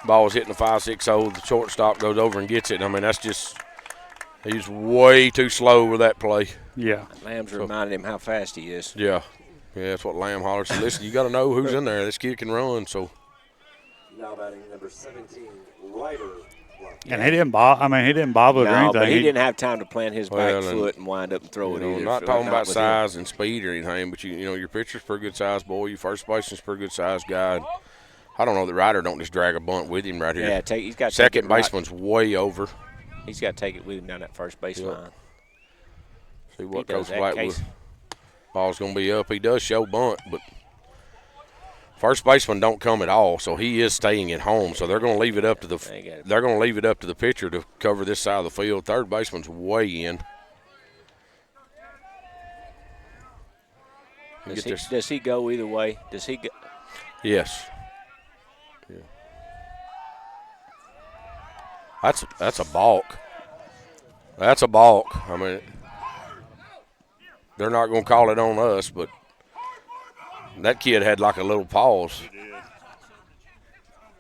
Ball's hitting the 5-6-0. The shortstop goes over and gets it. I mean, that's just – he's way too slow with that play. Yeah. Lamb's reminded him how fast he is. Yeah. Yeah, that's what Lamb hollers. So listen, you got to know who's in there. This kid can run, so. Now batting number 17, Ryder. And he didn't bobble. He didn't bobble or anything. But he didn't have time to plant his back foot and wind up and throw it either. Not talking about size and speed or anything, but you know your pitcher's pretty good size boy. Your first baseman's pretty good size guy. I don't know that Ryder don't just drag a bunt with him right here. Yeah, he's got second baseman's way over. He's got to take it with him down that first base line. See what Coach Blackwood. Ball's going to be up. He does show bunt, but first baseman don't come at all, so he is staying at home. So they're going to leave it up to the pitcher to cover this side of the field. Third baseman's way in. Does he go either way? Does he go? Yes. Yeah. That's a balk. That's a balk. I mean, they're not going to call it on us, but that kid had like a little pause.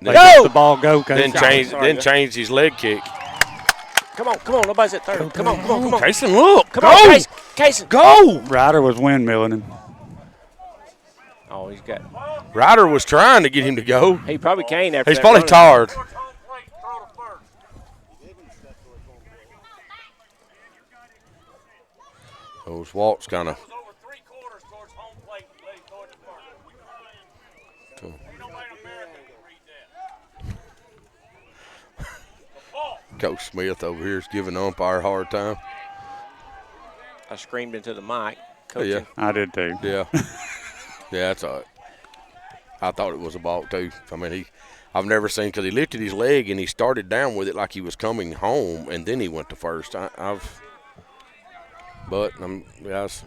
Then let the ball go. Then change his leg kick. Come on, nobody's at third. Come on. Kaysen, look. Come on, Kaysen. Go. Ryder was windmilling him. Oh, he's got. Ryder was trying to get him to go. He probably can't after He's that probably running. tired. Those walks kind of. Coach Smith over here is giving the umpire a hard time. I screamed into the mic. Coach. Yeah, I did too. Yeah. Yeah, that's all right. I thought it was a balk too. I mean, I've never seen, because he lifted his leg and he started down with it like he was coming home, and then he went to first. But guys,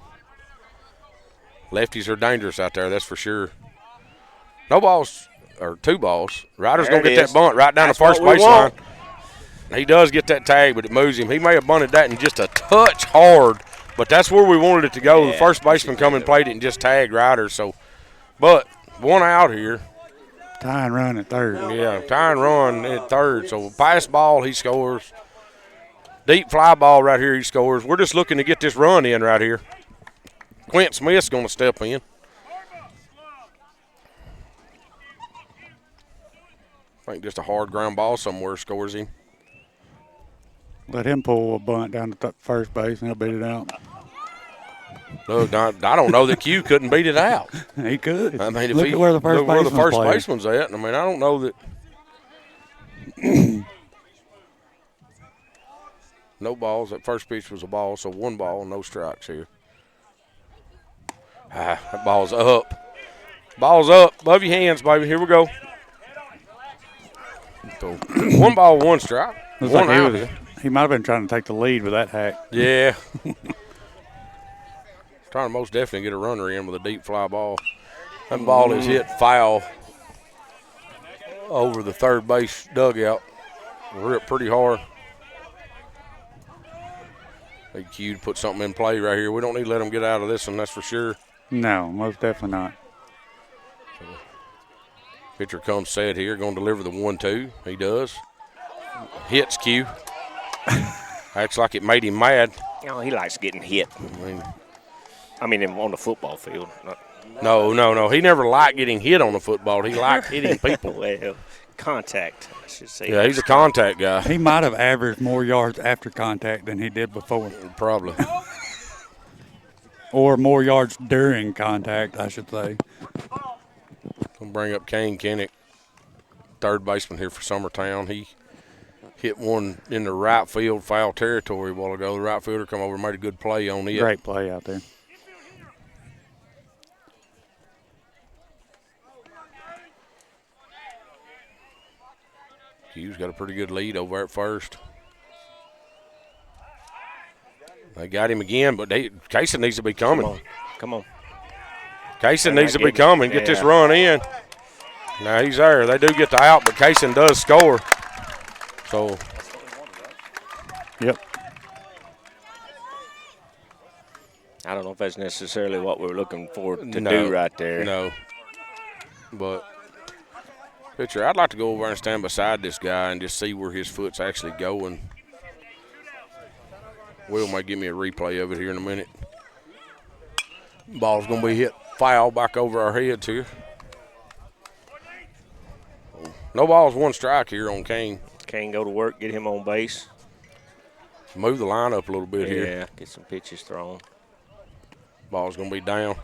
lefties are dangerous out there. That's for sure. No balls or 2 balls. Ryder's gonna get that bunt right down the first baseline. He does get that tag, but it moves him. He may have bunted that in just a touch hard, but that's where we wanted it to go. Yeah, the first baseman come and played it and just tagged Ryder. So, but one out here. Tie and run at third. Yeah, tie and run at third. So pass ball, he scores. Deep fly ball right here, he scores. We're just looking to get this run in right here. Quint Smith's going to step in. I think just a hard ground ball somewhere scores him. Let him pull a bunt down to first base and he'll beat it out. Look, I don't know that Q couldn't beat it out. He could. I mean, Look at where the first baseman's at. I mean, I don't know that. No balls. That first pitch was a ball, so 1 ball, no strikes here. That ball's up. Ball's up. Above your hands, baby. Here we go. So 1 ball, 1 strike. Looks One like out. he might have been trying to take the lead with that hack. Yeah. Trying to most definitely get a runner in with a deep fly ball. That ball is hit foul over the third base dugout. Ripped pretty hard. They Q put something in play right here. We don't need to let them get out of this one, that's for sure. No, most definitely not. Pitcher comes set here, going to deliver the 1-2. He does. Hits Q. Acts like it made him mad. Oh, he likes getting hit. I mean on the football field. No. He never liked getting hit on the football. He liked hitting people. Well, contact, I should say. Yeah, he's a contact guy. He might have averaged more yards after contact than he did before. Probably. Or more yards during contact, I should say. I'll bring up Kane Kennick, third baseman here for Summertown. He hit one in the right field foul territory a while ago. The right fielder come over and made a good play on it. Great play out there. Q's got a pretty good lead over at first. They got him again, but Kaysen needs to be coming. Come on. Kaysen needs to be coming. Get this run in. Now he's there. They do get the out, but Kaysen does score. So. Yep. I don't know if that's necessarily what we're looking for to do right there. No. But, pitcher, I'd like to go over and stand beside this guy and just see where his foot's actually going. Will might give me a replay of it here in a minute. Ball's going to be hit foul back over our heads here. No balls, 1 strike here on Kane. Kane go to work, get him on base. Move the line up a little bit here. Yeah, get some pitches thrown. Ball's going to be down.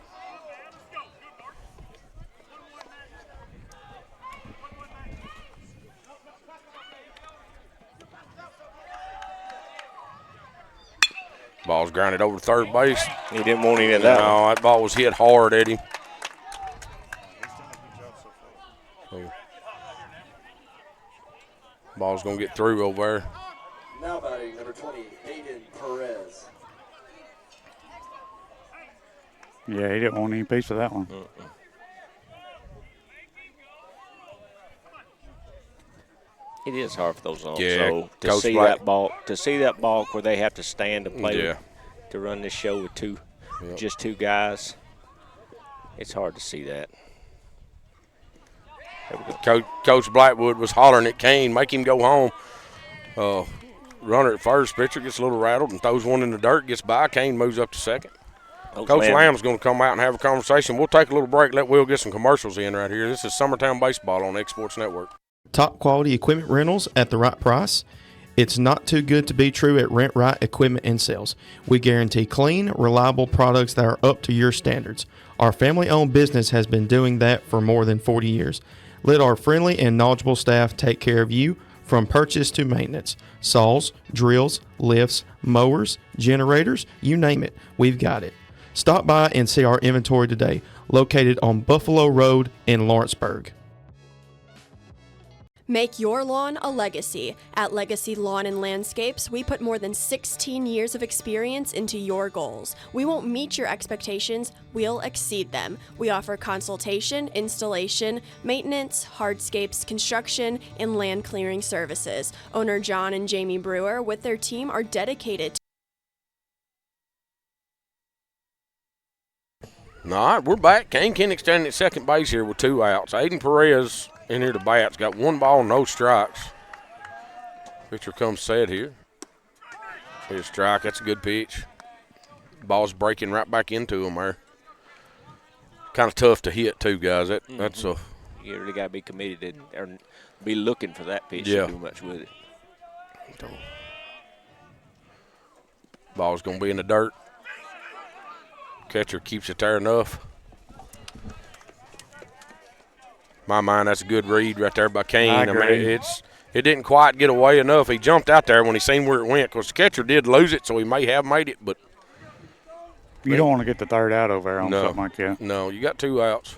Ball's grounded over to third base. He didn't want any of that. No, that ball was hit hard at him. So, ball's going to get through over there. Now batting number 20, Aiden Perez. Yeah, he didn't want any piece of that one. It is hard for those umps. Yeah, so to see that ball where they have to stand to play to run this show with just 2 guys, it's hard to see that. Coach Blackwood was hollering at Kane, make him go home. Runner at first, pitcher gets a little rattled and throws one in the dirt, gets by. Kane moves up to second. Coach Lamb's going to come out and have a conversation. We'll take a little break, let Will get some commercials in right here. This is Summertown Baseball on X Sports Network. Top quality equipment rentals at the right price. It's not too good to be true at Rent Right Equipment and Sales. We guarantee clean, reliable products that are up to your standards. Our family-owned business has been doing that for more than 40 years. Let our friendly and knowledgeable staff take care of you from purchase to maintenance. Saws, drills, lifts, mowers, generators, you name it, we've got it. Stop by and see our inventory today, located on Buffalo Road in Lawrenceburg. Make your lawn a legacy. At Legacy Lawn and Landscapes, we put more than 16 years of experience into your goals. We won't meet your expectations, we'll exceed them. We offer consultation, installation, maintenance, hardscapes, construction, and land clearing services. Owner John and Jamie Brewer, with their team, are dedicated to All right, we're back. Kane Kinnick standing at second base here with 2 outs. Aiden Perez in here to bat's got 1 ball, no strikes. Pitcher comes set here. Here's a strike. That's a good pitch. Ball's breaking right back into him there. Kind of tough to hit too, guys. That's a. You really got to be committed to, or be looking for that pitch Yeah. to do much with it. Ball's gonna be in the dirt. Catcher keeps it there enough. My mind, that's a good read right there by Kane. I mean, agree. it didn't quite get away enough. He jumped out there when he seen where it went, because the catcher did lose it, so he may have made it, but You don't want to get the third out over there on No. something like that. no, you got 2 outs.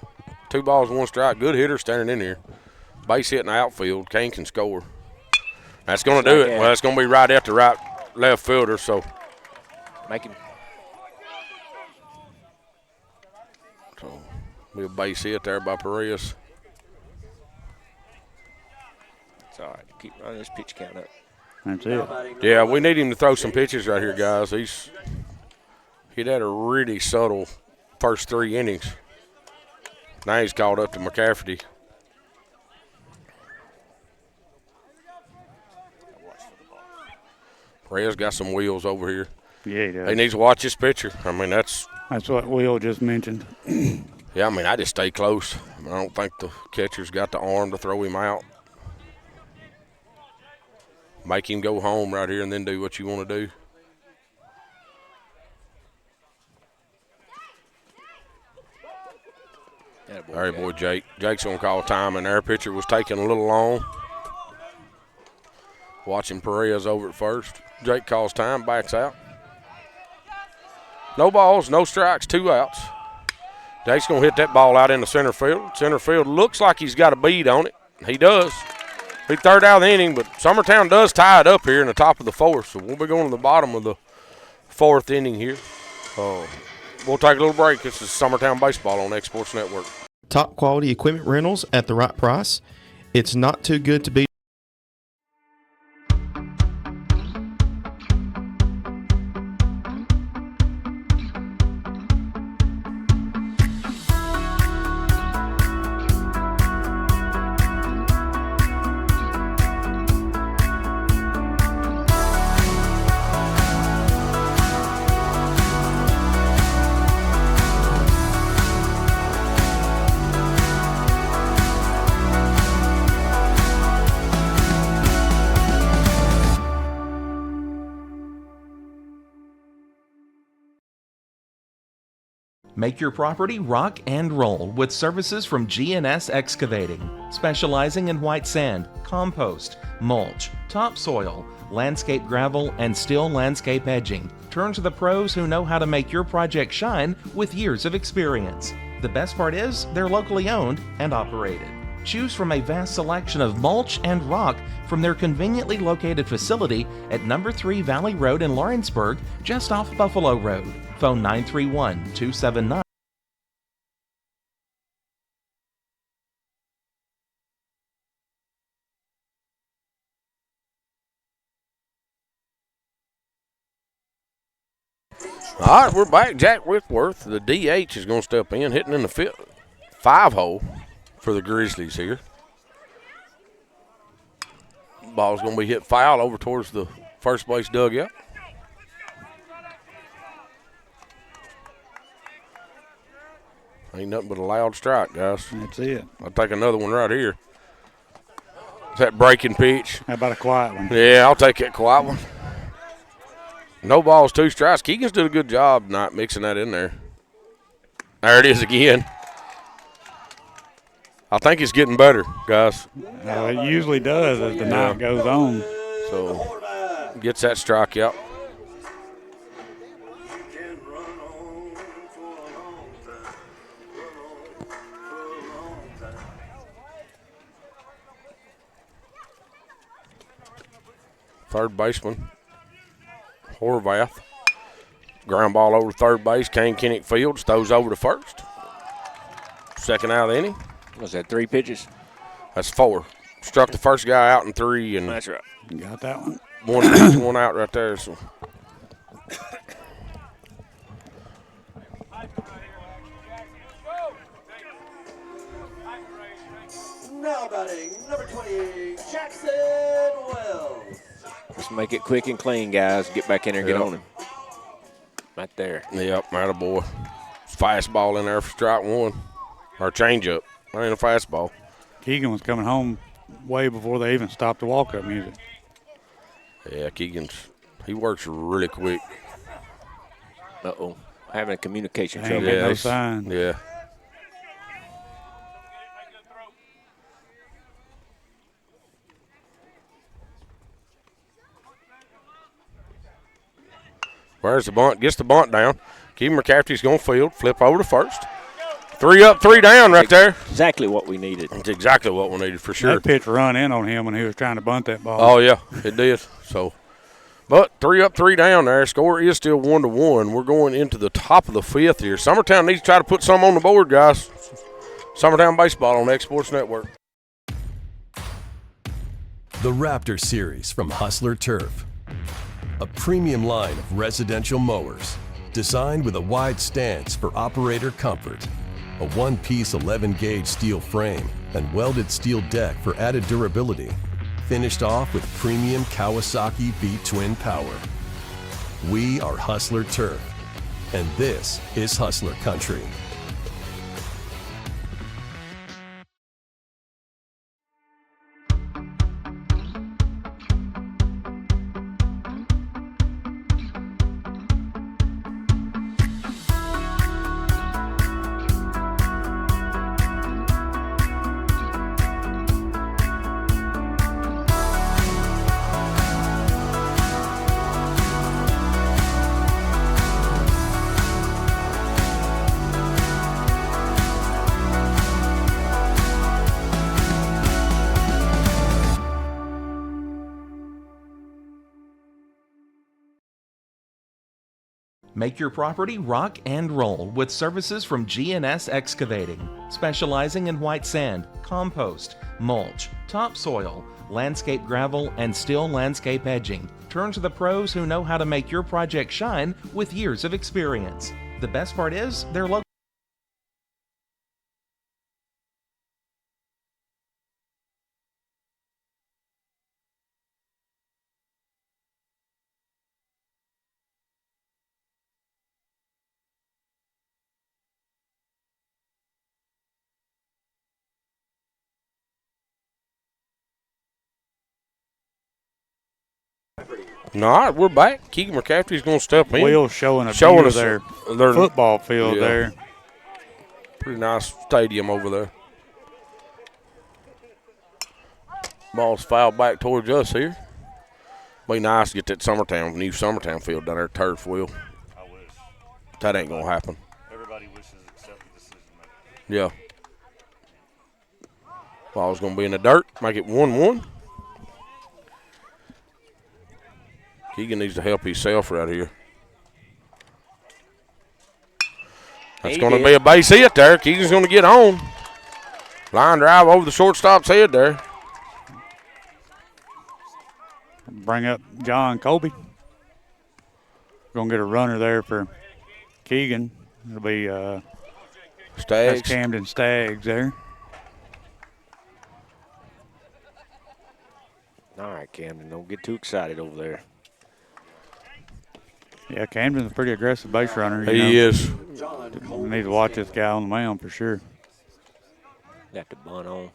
2 balls, 1 strike. Good hitter standing in here. Base hit in the outfield. Kane can score. That's going to do it. Well, it's going to be right at the right left fielder, so. Make him. So, be a base hit there by Perez. It's all right. Keep running this pitch count up. That's it. Yeah, we need him to throw some pitches right here, guys. He'd had a really subtle first 3 innings. Now he's called up to McCafferty. Perez got some wheels over here. Yeah, he does. He needs to watch his pitcher. I mean, that's what Will just mentioned. yeah, I mean, I just stay close. I don't think the catcher's got the arm to throw him out. Make him go home right here and then do what you want to do. All right, boy, Jake. Jake's going to call time, and their pitcher was taking a little long. Watching Perez over at first. Jake calls time, backs out. No balls, no strikes, 2 outs. Jake's going to hit that ball out into center field. Center field looks like he's got a bead on it. He does. He 3rd out of the inning, but Summertown does tie it up here in the top of the 4th, so we'll be going to the bottom of the 4th inning here. We'll take a little break. This is Summertown Baseball on X Sports Network. Top quality equipment rentals at the right price. It's not too good to be. Make your property rock and roll with services from G&S Excavating, specializing in white sand, compost, mulch, topsoil, landscape gravel, and steel landscape edging. Turn to the pros who know how to make your project shine with years of experience. The best part is they're locally owned and operated. Choose from a vast selection of mulch and rock from their conveniently located facility at number 3 Valley Road in Lawrenceburg, just off Buffalo Road. Phone 931-279. All right, we're back. Jack Whitworth, the DH, is going to step in, hitting in the 5 hole for the Grizzlies here. Ball's going to be hit foul over towards the first base dugout. Ain't nothing but a loud strike, guys. That's it. I'll take another one right here. Is that breaking pitch? How about a quiet one? Yeah, I'll take that quiet one. No balls, 2 strikes. Keegan's did a good job not mixing that in there. There it is again. I think it's getting better, guys. It usually does as the night goes on. So, gets that strikeout. third baseman, Horvath. Ground ball over to third base. Kane Kinnick Fields throws over to first. Second out of the inning. Was that 3 pitches? That's 4. Struck the first guy out in 3, and That's right. You got that one. one out right there. So. Now batting, number 20, Jackson Wells. Let's make it quick and clean, guys. Get back in there and get on him. Right there. Yep, attaboy. Fastball in there for strike 1. Or changeup. That ain't a fastball. Keegan was coming home way before they even stopped the walk-up music. Yeah, he works really quick. Uh-oh. Having a communication Ain't trouble. got no sign. Yeah. Where's the bunt? Gets the bunt down. Keegan McCafferty's going to field. Flip over to first. 3 up, 3 down right there. Exactly what we needed. It's exactly what we needed for sure. That pitch run in on him when he was trying to bunt that ball. Oh, yeah, it did. So, but 3 up, 3 down there. Score is still 1-1. We're going into the top of the 5th here. Summertown needs to try to put some on the board, guys. Summertown Baseball on X Sports Network. The Raptor Series from Hustler Turf. A premium line of residential mowers designed with a wide stance for operator comfort. A one-piece 11-gauge steel frame and welded steel deck for added durability. Finished off with premium Kawasaki V-twin power. We are Hustler Turf, and this is Hustler Country. Make your property rock and roll with services from G&S Excavating, specializing in white sand, compost, mulch, topsoil, landscape gravel, and steel landscape edging. Turn to the pros who know how to make your project shine with years of experience. The best part is they're local. All right, we're back. Keegan McCafferty's going to step in. Will showing view of their football field there. Pretty nice stadium over there. Ball's fouled back towards us here. Be nice to get that new Summertown field down there, turf, Will. I wish. That ain't going to happen. Everybody wishes except the decision maker. Yeah. Ball's going to be in the dirt, make it 1-1. Keegan needs to help himself right here. That's going to be a base hit there. Keegan's going to get on. Line drive over the shortstop's head there. Bring up John Colby. Going to get a runner there for Keegan. It'll be Staggs. That's Camden Staggs there. All right, Camden, don't get too excited over there. Yeah, Camden's a pretty aggressive base runner. He is. We need to watch this guy on the mound for sure. Got the bunt on.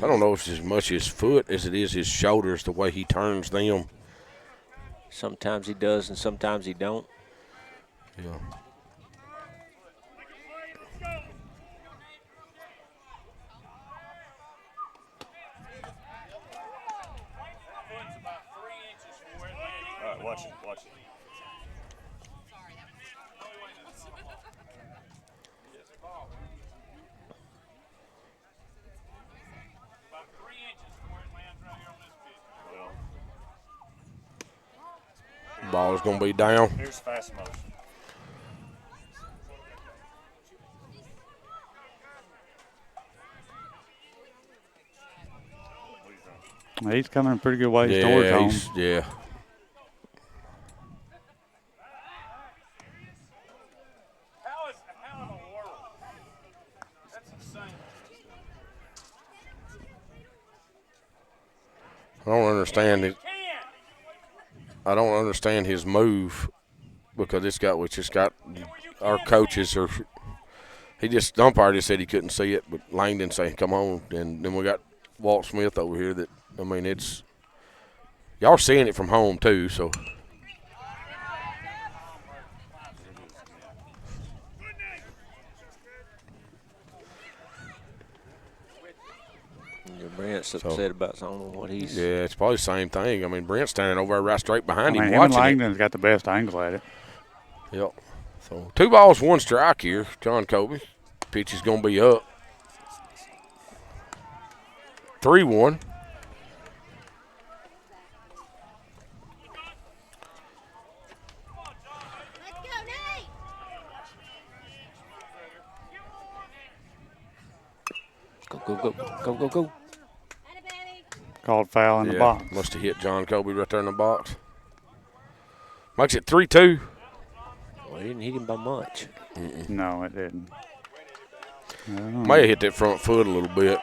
I don't know if it's as much his foot as it is his shoulders, the way he turns them. Sometimes he does and sometimes he don't. Yeah. right, watch it, watch it. Ball's going to be down. Here's fast motion. He's coming a pretty good ways towards home. Yeah. How in the world? That's insane. I don't understand it. I don't understand his move because we just got our coaches are. The umpire just said he couldn't see it, but Langdon saying come on, and then we got Walt Smith over here. It's y'all seeing it from home too, so. Brent's upset about something. What he's. Yeah, it's probably the same thing. I mean, Brent's standing over there right straight behind him him watching and Langdon's got the best angle at it. Yep. So 2 balls, 1 strike here. John Colby. Pitch is going to be up. 3-1. Go. Called foul in the box. Must have hit John Colby right there in the box. Makes it 3-2. Well, he didn't hit him by much. No, it didn't. May have hit that front foot a little bit.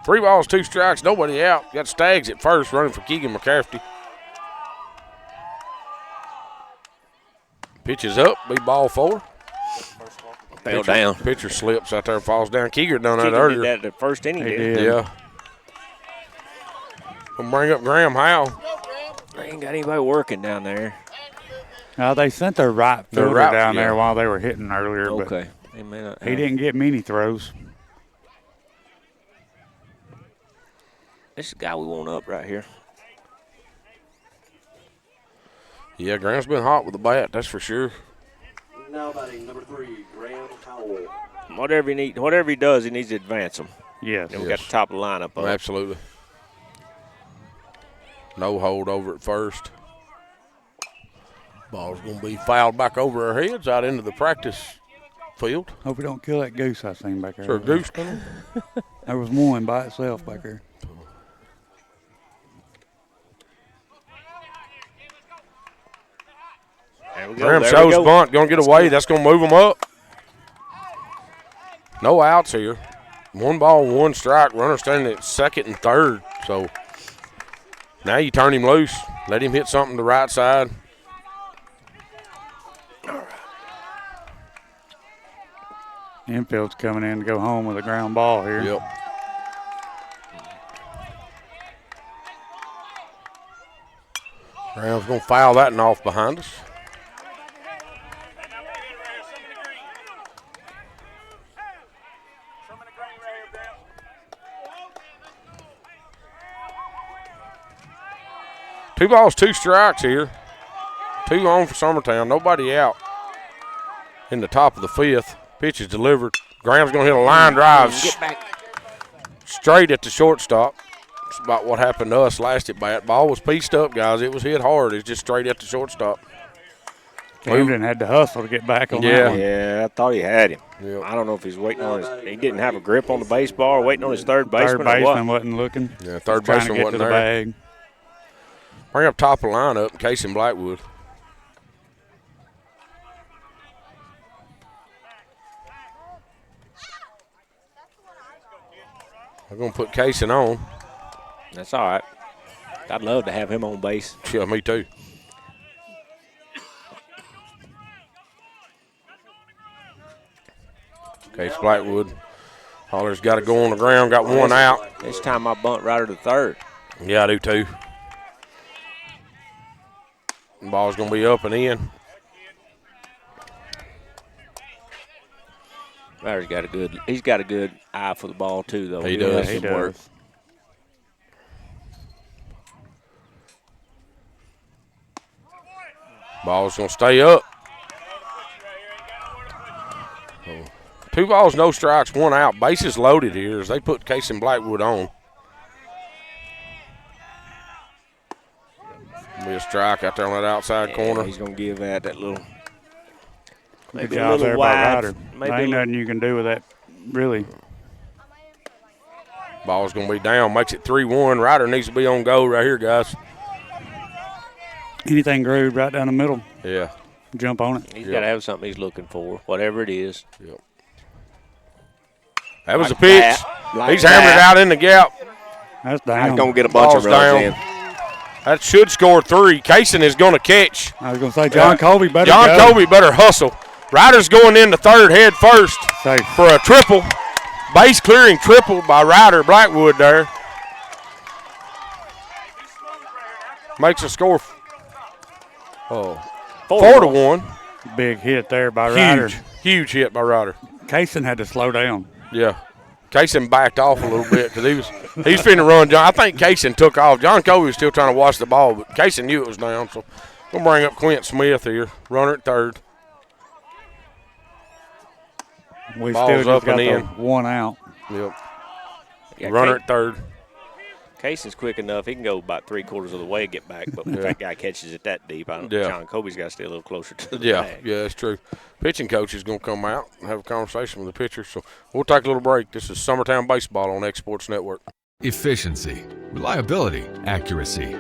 3 balls, 2 strikes, nobody out. Got Staggs at first running for Keegan McCafferty. Pitches up, be ball 4. Fell down. Pitcher slips out there and falls down. Keegan done that earlier. Did that at the first inning. He did. Yeah. Gonna bring up Graham Howell. They ain't got anybody working down there. They sent their right fielder down there while they were hitting earlier. Okay. But he didn't get many throws. This is the guy we want up right here. Yeah, Graham's been hot with the bat, that's for sure. Now batting number 3, Graham Howell. Whatever he does, he needs to advance them. Yes. And we got the top of the lineup up. Absolutely. No hold over at first. Ball's going to be fouled back over our heads out into the practice field. Hope we don't kill that goose I seen back there. Is there a goose coming? There was one by itself back there. Graham shows bunt, going to get away. That's going to move them up. No outs here. 1 ball, 1 strike. Runner standing at second and third. So now you turn him loose. Let him hit something to the right side. Infield's coming in to go home with a ground ball here. Yep. Graham's going to foul that and off behind us. Two balls, 2 strikes here. 2 on for Summertown. Nobody out in the top of the 5th. Pitch is delivered. Graham's going to hit a line drive straight at the shortstop. It's about what happened to us last at bat. Ball was pieced up, guys. It was hit hard. It's just straight at the shortstop. Camden had to hustle to get back on that one. Yeah, I thought he had him. Yep. I don't know if he's waiting on his – he didn't have a grip on the baseball or waiting on his third baseman Third baseman or what. wasn't looking. Yeah, third Trying baseman to get wasn't to the there. bag. Bring up top of the lineup, Casey Blackwood. I'm going to put Casey on. That's all right. I'd love to have him on base. Yeah, me too. Casey Blackwood. Holler's got to go on the ground, got 1 out. This time I bunt right to third. Yeah, I do too. Ball's going to be up and in. He's got a good eye for the ball too, though. He does. He does. Ball's going to stay up. 2 balls, no strikes, 1 out. Bases loaded here as they put Case and Blackwood on. Be a strike out there on that outside corner. He's going to give that little. Good Maybe a job little there wide. by Ryder. Maybe There ain't nothing you can do with that, really. Ball's going to be down, makes it 3-1. Ryder needs to be on go right here, guys. Anything grooved right down the middle. Yeah. Jump on it. He's got to have something he's looking for, whatever it is. Yep. That was Like a pitch. that. Like He's hammered it out in the gap. That's down. He's going to get a bunch of runs in. That should score 3. Kaysen is going to catch. I was going to say, John Colby better John go. Colby better hustle. Ryder's going into third head first Safe. for a triple. Base clearing triple by Ryder Blackwood there. Makes a score 4-1. Big hit there by Ryder. Huge hit by Ryder. Kaysen had to slow down. Yeah. Kaysen backed off a little bit because he's finna run. John, I think Kaysen took off. John Colby was still trying to watch the ball, but Kaysen knew it was down. So we'll bring up Quint Smith here, runner at third. We Ball's still just up got and the in. 1 out. Yep. Yeah, Runner at third. Casey's quick enough. He can go about 3/4 of the way and get back. But if that guy catches it that deep, John Colby's got to stay a little closer to the bag. Yeah, that's true. Pitching coach is going to come out and have a conversation with the pitcher. So we'll take a little break. This is Summertown Baseball on X Sports Network. Efficiency, reliability, accuracy.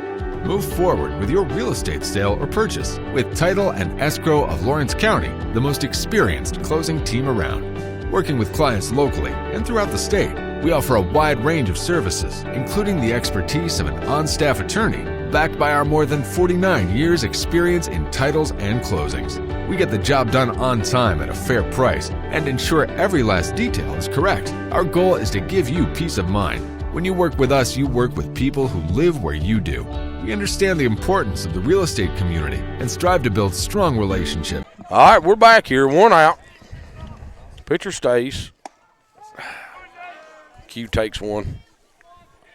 Move forward with your real estate sale or purchase with Title and Escrow of Lawrence County, the most experienced closing team around. Working with clients locally and throughout the state, we offer a wide range of services, including the expertise of an on-staff attorney, backed by our more than 49 years' experience in titles and closings. We get the job done on time at a fair price and ensure every last detail is correct. Our goal is to give you peace of mind. When you work with us, you work with people who live where you do. We understand the importance of the real estate community and strive to build strong relationships. All right, we're back here. 1 out. Pitcher stays. Q takes 1.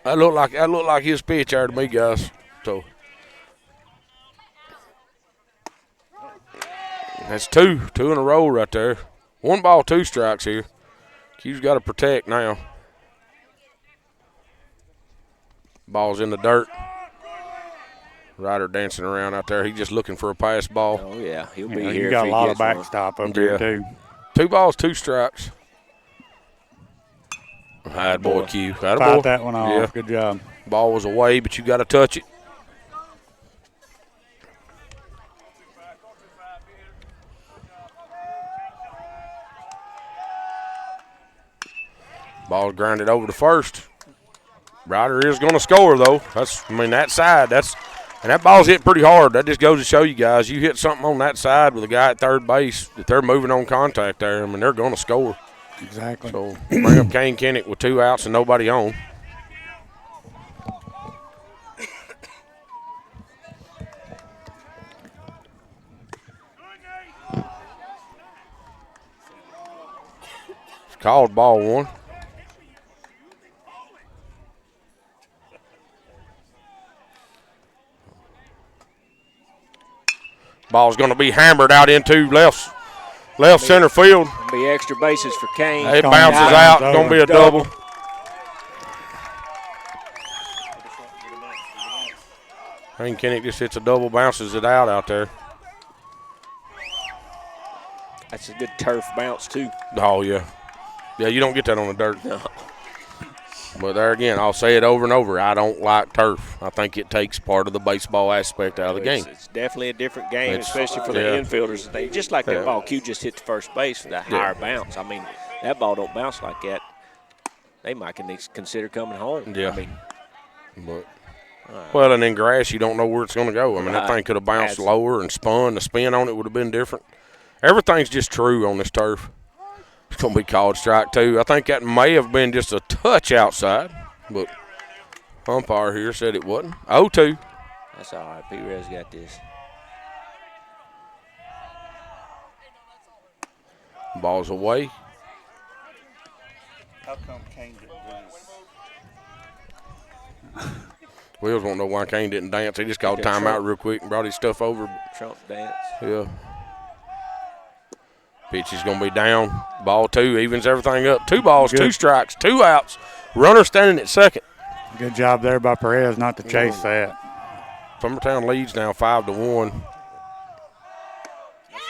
That looked like his pitch there to me, guys. So that's two in a row right there. 1 ball, 2 strikes here. Q's got to protect now. Ball's in the dirt. Ryder dancing around out there. He's just looking for a pass ball. Oh, yeah. He'll be here. You got a lot of backstop up here, too. 2 balls, 2 strikes. Hide boy Q. Fight that one off. Yeah. Good job. Ball was away, but you got to touch it. Ball grounded over to first. Ryder is going to score, though. That side, and that ball's hit pretty hard. That just goes to show you guys, you hit something on that side with a guy at third base, that they're moving on contact there, they're going to score. Exactly. So bring up Kane Kinnick with 2 outs and nobody on. It's called ball 1. Ball's going to be hammered out into left center field. Be extra bases for Kane. It bounces out. Going to be a double. Kane Kinnick just hits a double, bounces it out there. That's a good turf bounce, too. Oh, yeah. Yeah, you don't get that on the dirt. No. But there again, I'll say it over and over. I don't like turf. I think it takes part of the baseball aspect out of the game. It's definitely a different game, especially for the infielders. They just like that ball. Q just hit the first base for that higher bounce. I mean, that ball don't bounce like that. They might consider coming home. Yeah. Well, and in grass, you don't know where it's going to go. I mean, that thing could have bounced lower and spun. The spin on it would have been different. Everything's just true on this turf. It's going to be called strike 2. I think that may have been just a touch outside, but umpire here said it wasn't. 0-2. That's all right. P-Rez got this. Ball's away. How come Kane didn't win Wills won't know why Kane didn't dance. He just called timeout real quick and brought his stuff over. Trump dance. Yeah. Pitch is going to be down. Ball 2 evens everything up. 2 balls, Good. 2 strikes, 2 outs. Runner standing at second. Good job there by Perez not to chase that. Summertown leads now 5-1.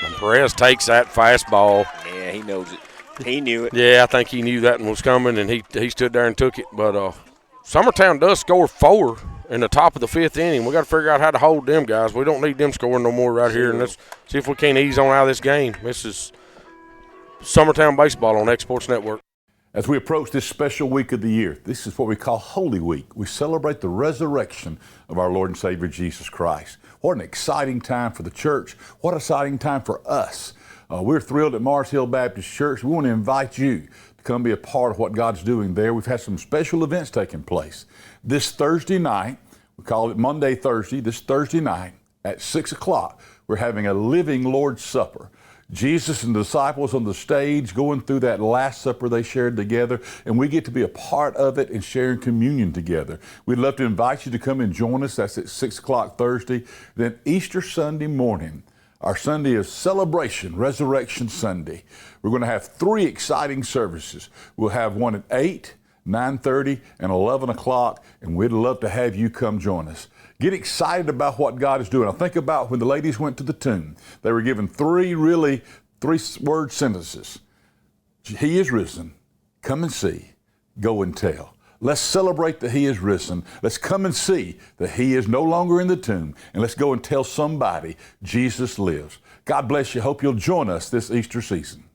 And Perez takes that fastball. Yeah, he knows it. He knew it. Yeah, I think he knew that one was coming, and he stood there and took it. But Summertown does score 4 in the top of the 5th inning. We got to figure out how to hold them guys. We don't need them scoring no more right here, and let's see if we can't ease on out of this game. This is Summertown Baseball on Exports Network. As we approach this special week of the year, this is what we call Holy Week. We celebrate the resurrection of our Lord and Savior Jesus Christ. What an exciting time for the church. What an exciting time for us. We're thrilled at Mars Hill Baptist Church. We want to invite you to come be a part of what God's doing there. We've had some special events taking place. This Thursday night, we call it Monday, Thursday, this Thursday night at 6 o'clock, we're having a living Lord's Supper. Jesus and the disciples on the stage going through that Last Supper they shared together, and we get to be a part of it and sharing communion together. We'd love to invite you to come and join us. That's at 6 o'clock Thursday. Then Easter Sunday morning, our Sunday of celebration, Resurrection Sunday. We're going to have 3 exciting services. We'll have one at 8, 9:30, and 11 o'clock, and we'd love to have you come join us. Get excited about what God is doing. I think about when the ladies went to the tomb. They were given 3-word sentences. He is risen. Come and see. Go and tell. Let's celebrate that He is risen. Let's come and see that He is no longer in the tomb. And let's go and tell somebody Jesus lives. God bless you. Hope you'll join us this Easter season.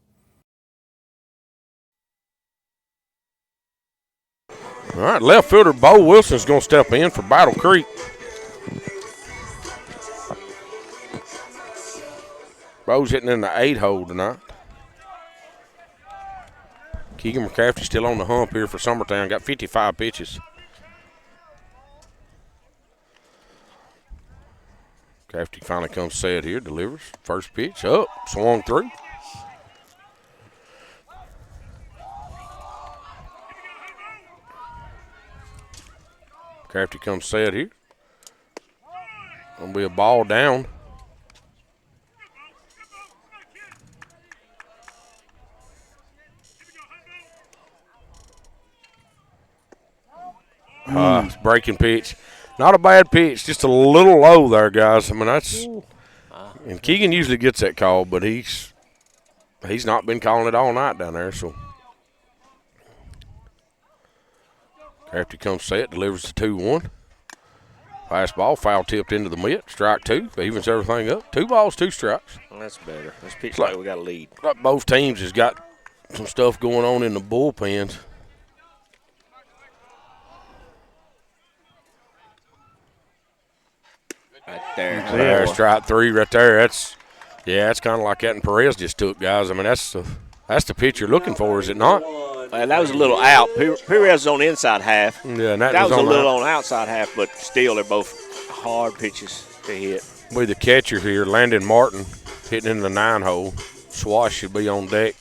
All right, left fielder Bo Wilson's going to step in for Battle Creek. Bo's hitting in the 8 hole tonight. Keegan McCaffrey still on the hump here for Summertown. Got 55 pitches. McCaffrey finally comes set here, delivers. First pitch up, swung through. McCaffrey comes set here. Gonna be a ball down. Breaking pitch. Not a bad pitch, just a little low there, guys. I mean, that's – and Keegan usually gets that call, but he's not been calling it all night down there. So after he comes set, delivers the 2-1. Fastball, foul tipped into the mitt. Strike 2, evens everything up. 2 balls, 2 strikes. Well, that's better. This pitch like we got a lead. Like both teams has got some stuff going on in the bullpens. Right there. There's strike 3 right there. That's kind of like that and Perez just took, guys. I mean, that's the pitch you're looking for, is it not? That was a little out. Perez is on the inside half. Yeah, and that was a little on the outside half, but still they're both hard pitches to hit. With the catcher here, Landon Martin, hitting in the 9 hole. Swash should be on deck.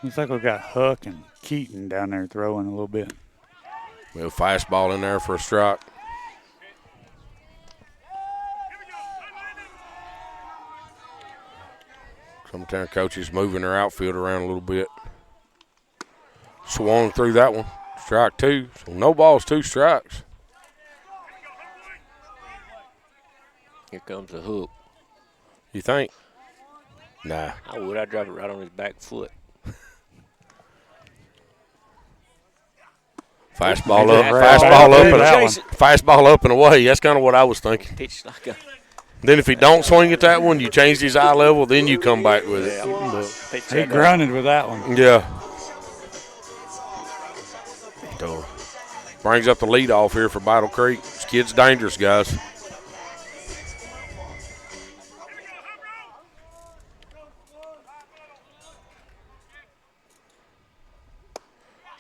Looks like we've got Huck and Keaton down there throwing a little bit. Well, fastball in there for a strike. Summertown coach is moving their outfield around a little bit. Swung through that one. Strike 2. So no balls, 2 strikes. Here comes the hook. You think? Nah. I would. I'd drop it right on his back foot. Fastball up, fastball up and away. That's kind of what I was thinking. Pitch like a. Then if he don't swing at that one, you change his eye level, then you come back with it. He grounded with that one. Yeah. So, brings up the leadoff here for Battle Creek. This kid's dangerous, guys.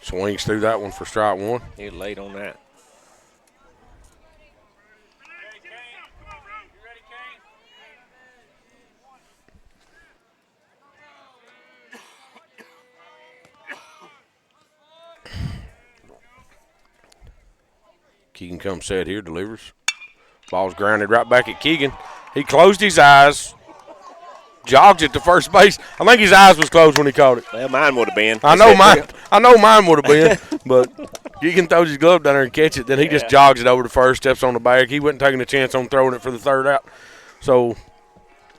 Swings through that one for strike 1. He's late on that. Keegan comes set here, delivers. Ball's grounded right back at Keegan. He closed his eyes, jogs it to first base. I think his eyes was closed when he caught it. Well, mine would have been. I know mine would have been, but Keegan throws his glove down there and catches it. Then he just jogs it over to first, steps on the bag. He wasn't taking a chance on throwing it for the third out. So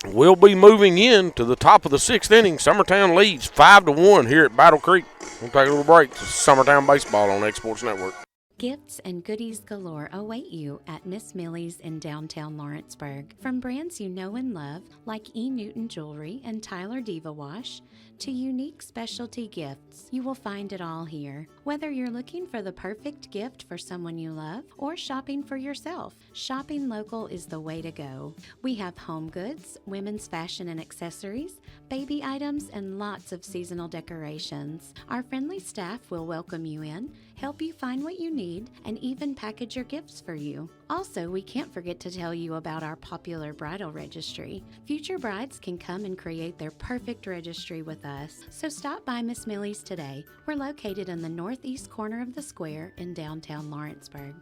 we'll be moving in to the top of the 6th inning. Summertown leads 5-1 here at Battle Creek. We'll take a little break. It's Summertown Baseball on Exports Network. Gifts and goodies galore await you at Miss Millie's in downtown Lawrenceburg. From brands you know and love, like E. Newton Jewelry and Tyler Diva Wash, to unique specialty gifts, you will find it all here. Whether you're looking for the perfect gift for someone you love or shopping for yourself, shopping local is the way to go. We have home goods, women's fashion and accessories, baby items, and lots of seasonal decorations. Our friendly staff will welcome you in, help you find what you need, and even package your gifts for you. Also, we can't forget to tell you about our popular bridal registry. Future brides can come and create their perfect registry with us. So stop by Miss Millie's today. We're located in the northeast corner of the square in downtown Lawrenceburg.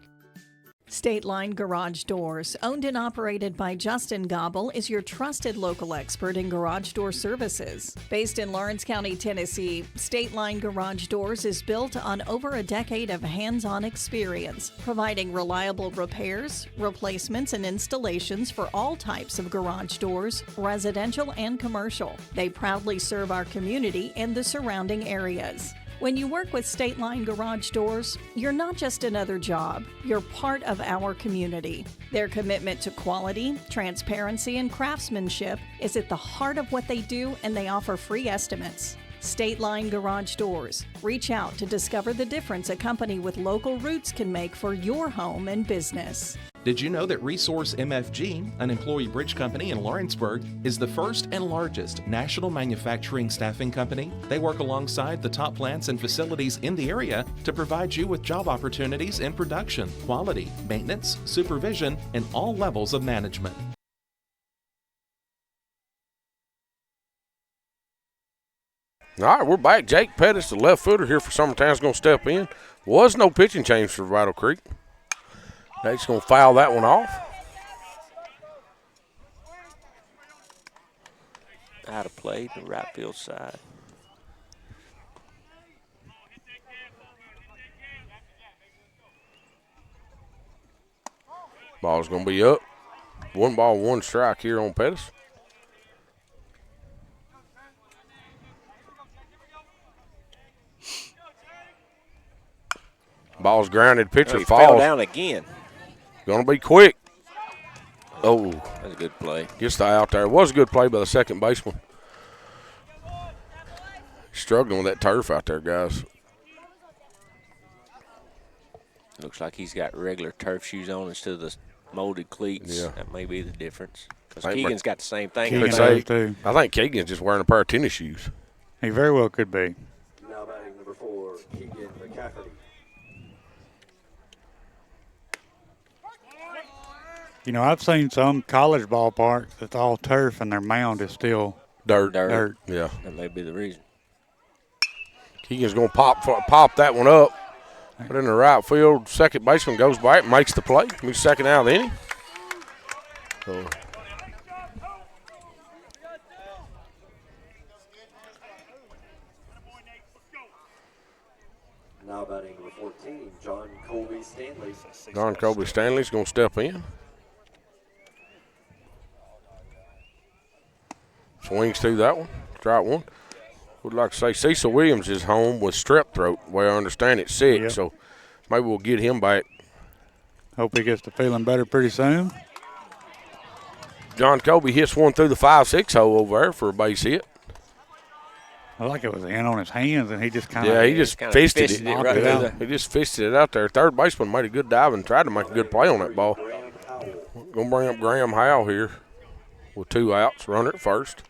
State Line Garage Doors, owned and operated by Justin Gobble, is your trusted local expert in garage door services. Based in Lawrence County, Tennessee, State Line Garage Doors is built on over a decade of hands-on experience, providing reliable repairs, replacements, and installations for all types of garage doors, residential and commercial. They proudly serve our community and the surrounding areas. When you work with State Line Garage Doors, you're not just another job, you're part of our community. Their commitment to quality, transparency, and craftsmanship is at the heart of what they do, and they offer free estimates. State Line Garage Doors. Reach out to discover the difference a company with local roots can make for your home and business. Did you know that Resource MFG, an employee bridge company in Lawrenceburg, is the first and largest national manufacturing staffing company? They work alongside the top plants and facilities in the area to provide you with job opportunities in production, quality, maintenance, supervision, and all levels of management. All right, we're back. Jake Pettis, the left footer here for Summertown, is going to step in. Was no pitching change for Battle Creek. Jake's going to foul that one off. Out of play to right field side. Ball's going to be up. 1 ball, 1 strike here on Pettis. Ball's grounded, pitcher falls. Fell down again. Going to be quick. Oh. That's a good play. Gets the out there. It was a good play by the second baseman. Struggling with that turf out there, guys. Looks like he's got regular turf shoes on instead of the molded cleats. Yeah. That may be the difference. Because Keegan's got the same thing. I think Keegan's just wearing a pair of tennis shoes. He very well could be. Now batting number 4, Keegan McCafferty. You know, I've seen some college ballparks that's all turf and their mound is still dirt. Yeah. That may be the reason. Keegan's going to pop that one up. Put in the right field. Second baseman goes by it, makes the play. Moves second out of the inning. So. Now batting number 14, John Colby Stanley. John Colby Stanley's going to step in. Swings through that one. Strike one. Would like to say Cecil Williams is home with strep throat. The way I understand it, sick. Yep. So maybe we'll get him back. Hope he gets to feeling better pretty soon. John Colby hits one through the 5-6 hole over there for a base hit. I like it was in on his hands, and he just kind of he just fisted it. Right there. He just fisted it out there. Third baseman made a good dive and tried to make a good play on that ball. Going to bring up Graham Howell here with 2 outs. Runner at first.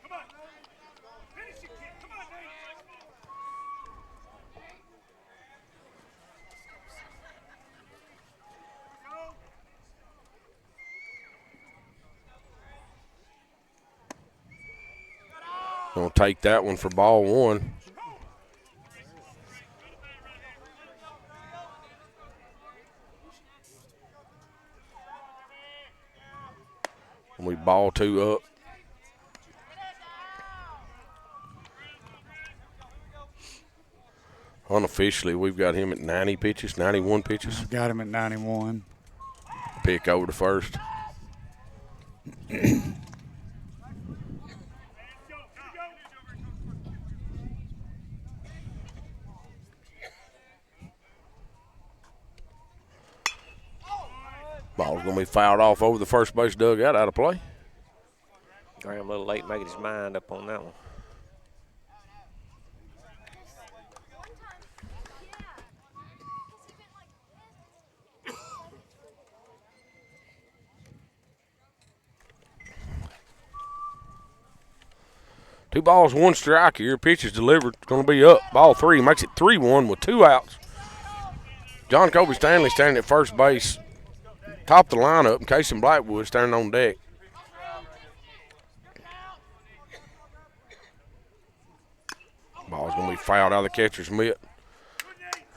Going to take that one for ball 1. We ball 2 up. Unofficially, we've got him at 90 pitches, 91 pitches. I've got him at 91. Pick over to first. Ball's going to be fouled off over the first base dugout, out of play. Graham a little late making his mind up on that one. Two balls, one strike here. Pitch is delivered. Going to be up. Ball 3 makes it 3-1 with 2 outs. John Kobe Stanley standing at first base. Top of the lineup, and Casey Blackwood standing on deck. Ball's going to be fouled out of the catcher's mitt.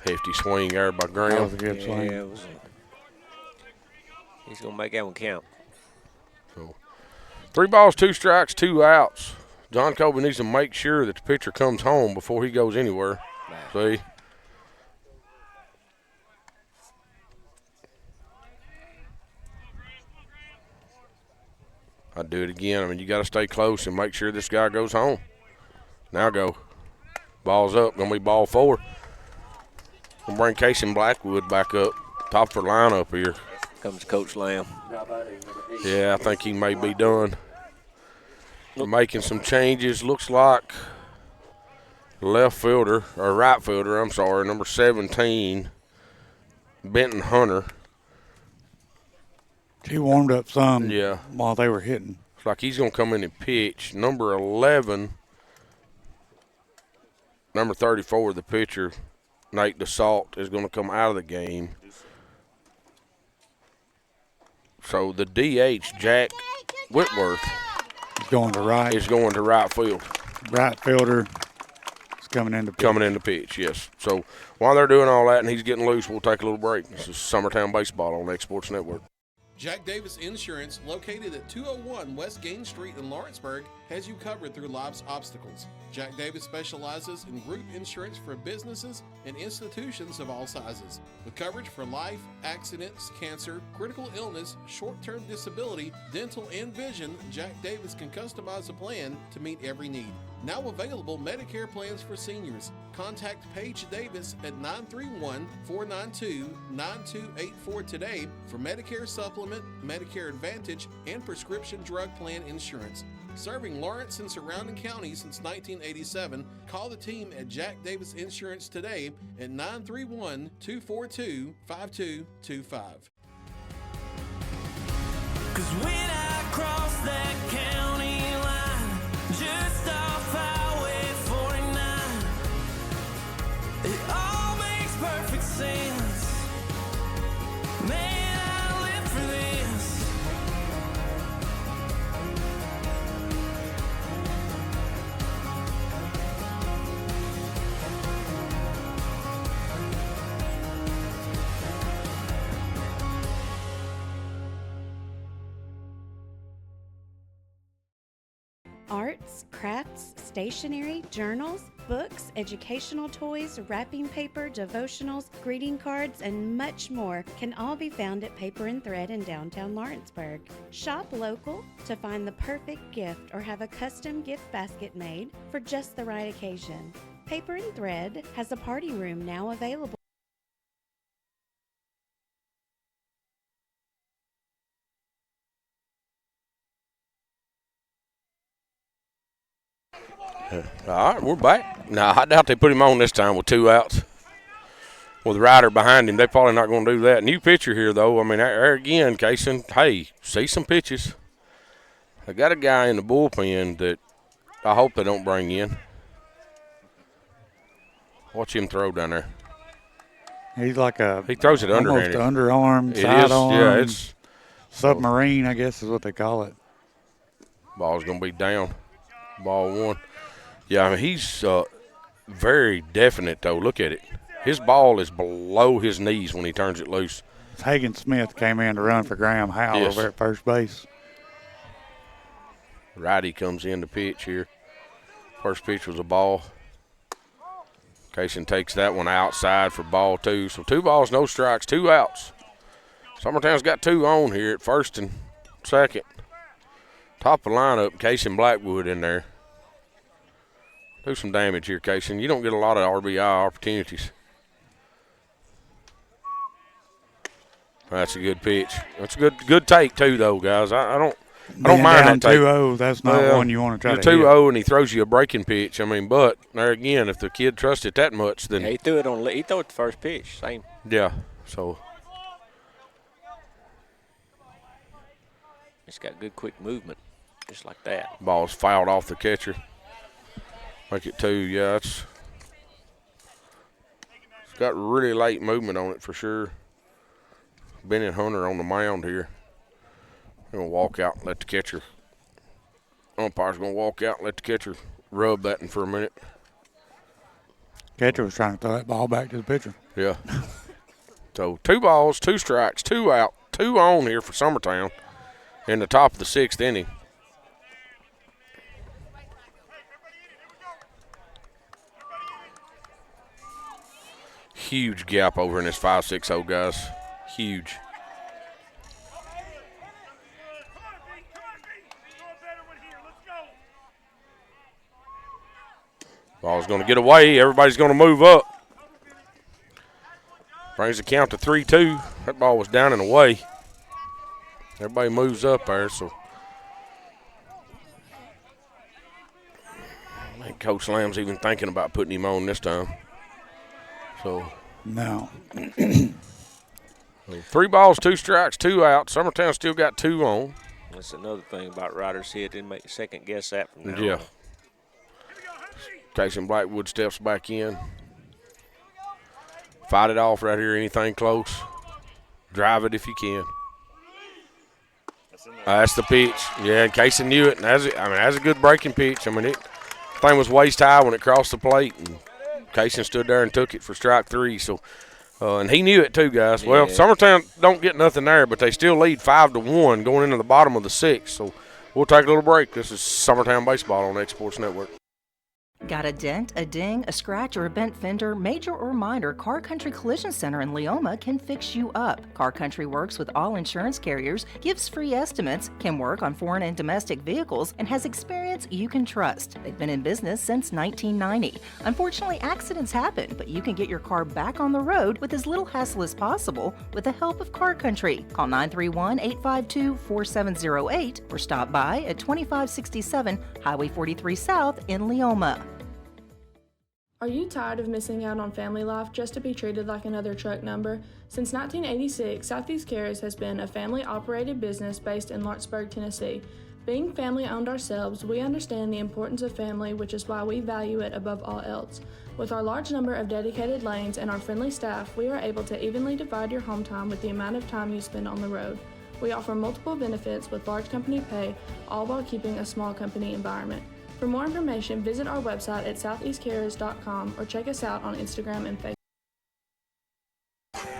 Hefty swing there by Graham. That was a good swing. Yeah, he's going to make that one count. So, 3 balls, 2 strikes, 2 outs. John Kobe needs to make sure that the pitcher comes home before he goes anywhere. See? I'd do it again. I mean, you got to stay close and make sure this guy goes home. Now go. Ball's up. Going to be ball 4. Going to bring Casey Blackwood back up. Top of the lineup here. Comes Coach Lamb. Yeah, I think he may be done. They're making some changes. Looks like right fielder, number 17, Benton Hunter. He warmed up some Yeah. while they were hitting. Looks like he's going to come in and pitch. Number 11, number 34, the pitcher, Nate DeSalt, is going to come out of the game. So the DH, Jack Whitworth, Going to right. is going to right field. Right fielder is coming into pitch. Coming into pitch, yes. So while they're doing all that and he's getting loose, we'll take a little break. This is Summertown Baseball on X Sports Network. Jack Davis Insurance, located at 201 West Gain Street in Lawrenceburg, has you covered through life's obstacles. Jack Davis specializes in group insurance for businesses and institutions of all sizes. With coverage for life, accidents, cancer, critical illness, short-term disability, dental, and vision, Jack Davis can customize a plan to meet every need. Now available Medicare plans for seniors. Contact Paige Davis at 931-492-9284 today for Medicare Supplement, Medicare Advantage, and prescription drug plan insurance. Serving Lawrence and surrounding counties since 1987, call the team at Jack Davis Insurance today at 931-242-5225. Cause when I cross that county line, just off Highway 49, it all makes perfect sense. Man, I live for this. Arts, crafts, stationery, journals, books, educational toys, wrapping paper, devotionals, greeting cards, and much more can all be found at Paper and Thread in downtown Lawrenceburg. Shop local to find the perfect gift or have a custom gift basket made for just the right occasion. Paper and Thread has a party room now available. All right, we're back. Now, I doubt they put him on this time with 2 outs. With the rider behind him, they're probably not going to do that. New pitcher here, though. I mean, there again, Casey, hey, see some pitches. They got a guy in the bullpen that I hope they don't bring in. Watch him throw down there. He's like he throws it almost underhanded. underarm, It side is, arm. yeah, it's submarine, I guess is what they call it. Ball's going to be down. Ball 1. Yeah, I mean, he's very definite, though. Look at it. His ball is below his knees when he turns it loose. Hagen Smith came in to run for Graham Howell Yes. over at first base. Righty comes in to pitch here. First pitch was a ball. Cation takes that one outside for ball 2. So 2 balls, no strikes, 2 outs. Summertown's got 2 on here at first and second. Top of the lineup, Cation Blackwood in there. Do some damage here, Cation. You don't get a lot of RBI opportunities. That's a good pitch. That's a good take too, though, guys. I don't mind that take. 2-0, that's not one you want to try to You're hit. 2-0 and he throws you a breaking pitch. I mean, but there again, if the kid trusts it that much, then Yeah, he threw it the first pitch. Same. Yeah. So It's got good quick movement, just like that. ball's fouled off the catcher. Make it 2. Yeah, it's got really late movement on it for sure. Ben and Hunter on the mound here. They're going to walk out and let the catcher. Umpire's going to walk out and let the catcher rub that in for a minute. Catcher was trying to throw that ball back to the pitcher. Yeah. So 2 balls, 2 strikes, 2 out, 2 on here for Summertown in the top of the 6th inning. Huge gap over in this 5-6-0, guys. Huge. Ball's going to get away. Everybody's going to move up. Brings the count to 3-2. That ball was down and away. Everybody moves up there, so I think Coach Lamb's even thinking about putting him on this time. So no. 3 balls, 2 strikes, 2 out. Summertown still got 2 on. That's another thing about Ryder's hit. Didn't make a second guess that from now Yeah. on. Cation Blackwood steps back in. Fight it off right here, anything close. Drive it if you can. That's the pitch. Yeah, and Casey knew it. And that's a good breaking pitch. I mean, it thing was waist high when it crossed the plate, and Casey stood there and took it for strike 3. So, and he knew it too, guys. Yeah. Well, Summertown don't get nothing there, but they still lead 5-1 going into the bottom of the 6th. So, we'll take a little break. This is Summertown Baseball on X Sports Network. Got a dent, a ding, a scratch, or a bent fender? Major or minor, Car Country Collision Center in Leoma can fix you up. Car Country works with all insurance carriers, gives free estimates, can work on foreign and domestic vehicles, and has experience you can trust. They've been in business since 1990. Unfortunately, accidents happen, but you can get your car back on the road with as little hassle as possible with the help of Car Country. Call 931-852-4708 or stop by at 2567 Highway 43 South in Leoma. Are you tired of missing out on family life just to be treated like another truck number? Since 1986, Southeast Cares has been a family-operated business based in Lawrenceburg, Tennessee. Being family-owned ourselves, we understand the importance of family, which is why we value it above all else. With our large number of dedicated lanes and our friendly staff, we are able to evenly divide your home time with the amount of time you spend on the road. We offer multiple benefits with large company pay, all while keeping a small company environment. For more information, visit our website at southeastcarriers.com or check us out on Instagram and Facebook.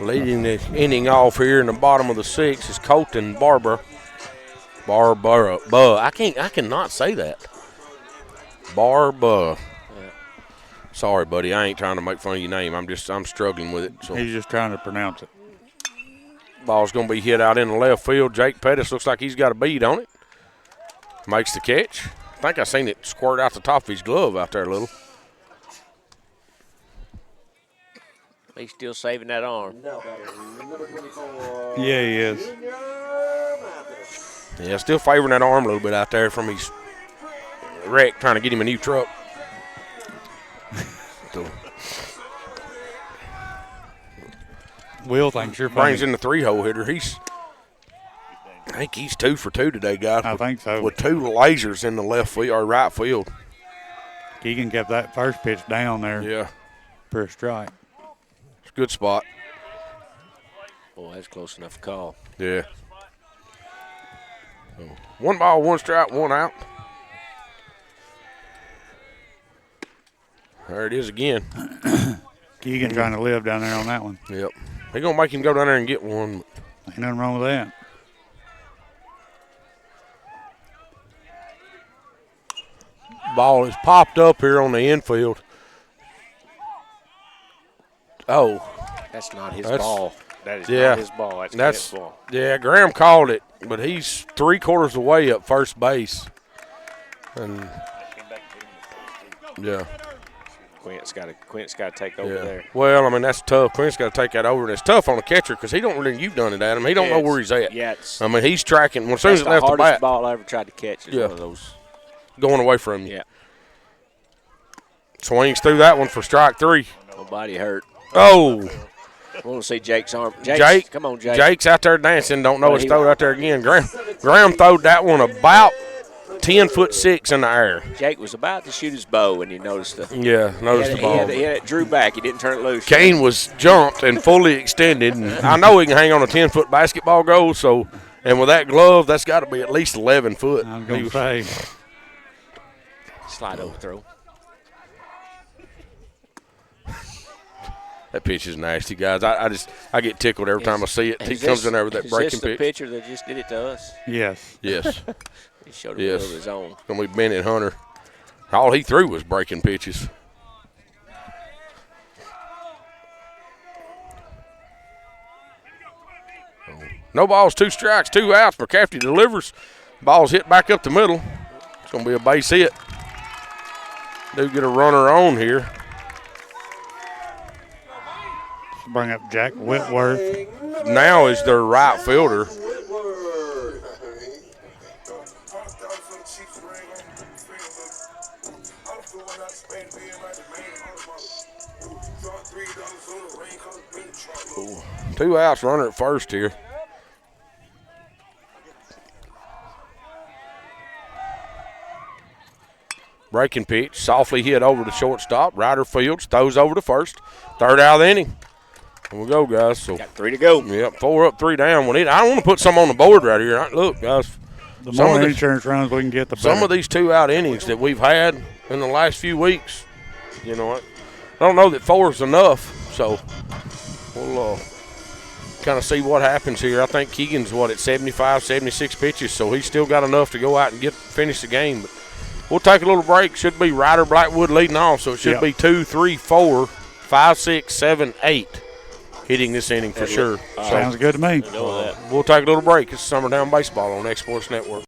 Leading the inning off here in the bottom of the 6th is Colton Barbara. I cannot say that. Barba. Sorry, buddy. I ain't trying to make fun of your name. I'm struggling with it. So. He's just trying to pronounce it. Ball's going to be hit out in the left field. Jake Pettis looks like he's got a bead on it. Makes the catch. I think I seen it squirt out the top of his glove out there a little. He's still saving that arm. Yeah, he is. Yeah, still favoring that arm a little bit out there from his wreck, trying to get him a new truck. So. Will thinks you're funny. Brings in the 3-hole hitter. I think he's 2 for 2 today, guys. I think so. With 2 lasers in the left field or right field. Keegan kept that first pitch down there. Yeah. For a strike. It's a good spot. Boy, that's close enough to call. Yeah. So, 1 ball, 1 strike, 1 out. There it is again. Keegan trying to live down there on that one. Yep. They're going to make him go down there and get one. Ain't nothing wrong with that. Ball is popped up here on the infield. Oh. That's not his ball. That is Yeah, not his ball. That's Grant's ball. Yeah, Graham called it, but he's 3/4 away up first base. And yeah. Quint's got to take over there. Well, I mean, that's tough. Quint's got to take that over, and it's tough on the catcher because he don't really. You've done it, Adam. He don't know where he's at. Yeah, I mean, he's tracking. Well, as soon as it left the bat, hardest ball I ever tried to catch is one of those. Going away from you. Yeah. Swings through that one for strike 3. Nobody hurt. Oh. I want to see Jake's arm. Jake, come on, Jake. Jake's out there dancing. Don't know it's throwed out there again. Graham throwed that one about 10'6" in the air. Jake was about to shoot his bow, and you noticed the the ball. He had it drew back. He didn't turn it loose. Kane was jumped and fully extended. And I know he can hang on a 10-foot basketball goal. So, and with that glove, that's got to be at least 11 foot. I'm going to say. Slide overthrow. That pitch is nasty, guys. I get tickled every time I see it. He comes in there with that breaking pitch. Is this the pitch. pitcher that just did it to us? Yes. Yes. He showed a little of his own. It's going to be Bennett Hunter. All he threw was breaking pitches. No balls, 2 strikes, 2 outs. McCafferty delivers. Ball's hit back up the middle. It's going to be a base hit. Do get a runner on here. Bring up Jack Whitworth. Now is their right fielder. Ooh. 2 outs, runner at first here. Breaking pitch, softly hit over to shortstop. Ryder fields, throws over to first. 3rd out of the inning. Here we go, guys. So got 3 to go. Yep, 4 up, 3 down. I don't want to put some on the board right here. Look, guys. The more insurance runs we can get, the better. Some of these 2-out innings that we've had in the last few weeks, you know, I don't know that 4 is enough. So we'll kind of see what happens here. I think Keegan's, at 75, 76 pitches, so he's still got enough to go out and finish the game. But we'll take a little break. Should be Ryder Blackwood leading off, so it should be 2, 3, 4, 5, 6, 7, 8 hitting this inning for sure. Sounds good to me. We'll take a little break. It's Summertown Baseball on Exports Network.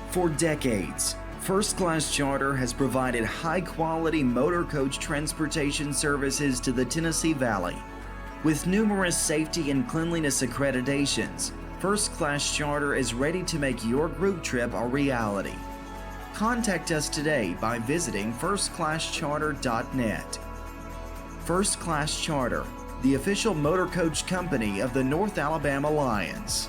For decades, First Class Charter has provided high-quality motor coach transportation services to the Tennessee Valley. With numerous safety and cleanliness accreditations, First Class Charter is ready to make your group trip a reality. Contact us today by visiting firstclasscharter.net. First Class Charter, the official motor coach company of the North Alabama Lions.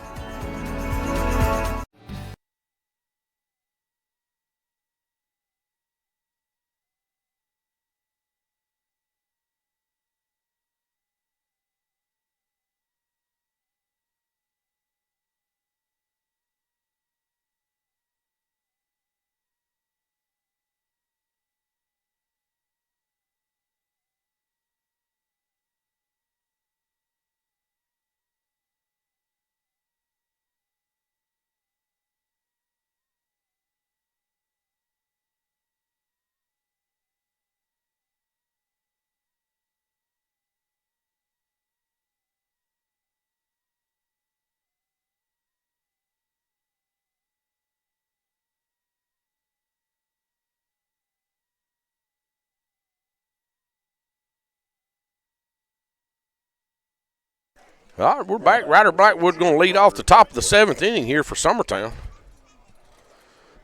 All right, we're back. Ryder Blackwood going to lead off the top of the 7th inning here for Summertown.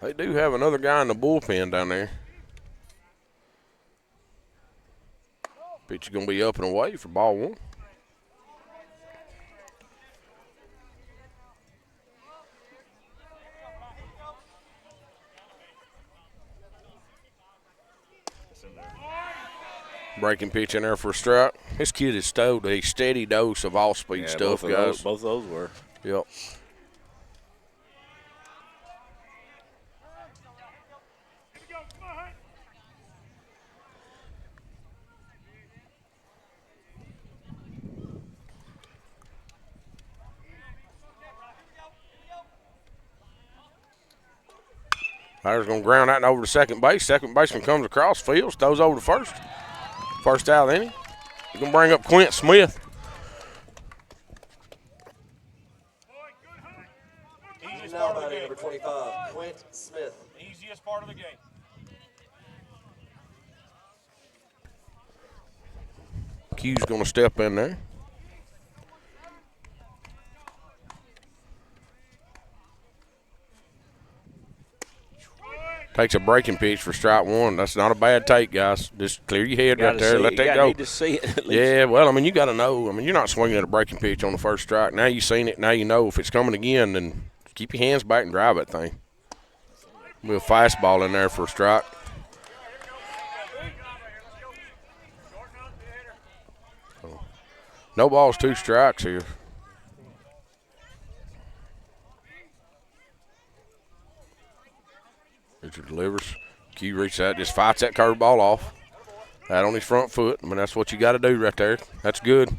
They do have another guy in the bullpen down there. Pitch is going to be up and away for ball 1. Breaking pitch in there for a strike. This kid has stowed a steady dose of all-speed stuff, guys. Both of those were. Yep. Tyler's going to ground that over to second base. Second baseman comes across, fields, throws over to first. First out inning. He's going to bring up Quint Smith. Now batting number 25, Quint Smith. Easiest part of the game. Q's going to step in there. Takes a breaking pitch for strike one. That's not a bad take, guys. Just clear your head right there. Let that go. Need to see it at least. Yeah, well, I mean, you got to know. I mean, you're not swinging at a breaking pitch on the first strike. Now you've seen it. Now you know if it's coming again, then keep your hands back and drive that thing. Be a fastball in there for a strike. No balls, 2 strikes here. Richard delivers. Q reaches out, just fights that curveball off. That on his front foot. I mean, that's what you got to do right there. That's good.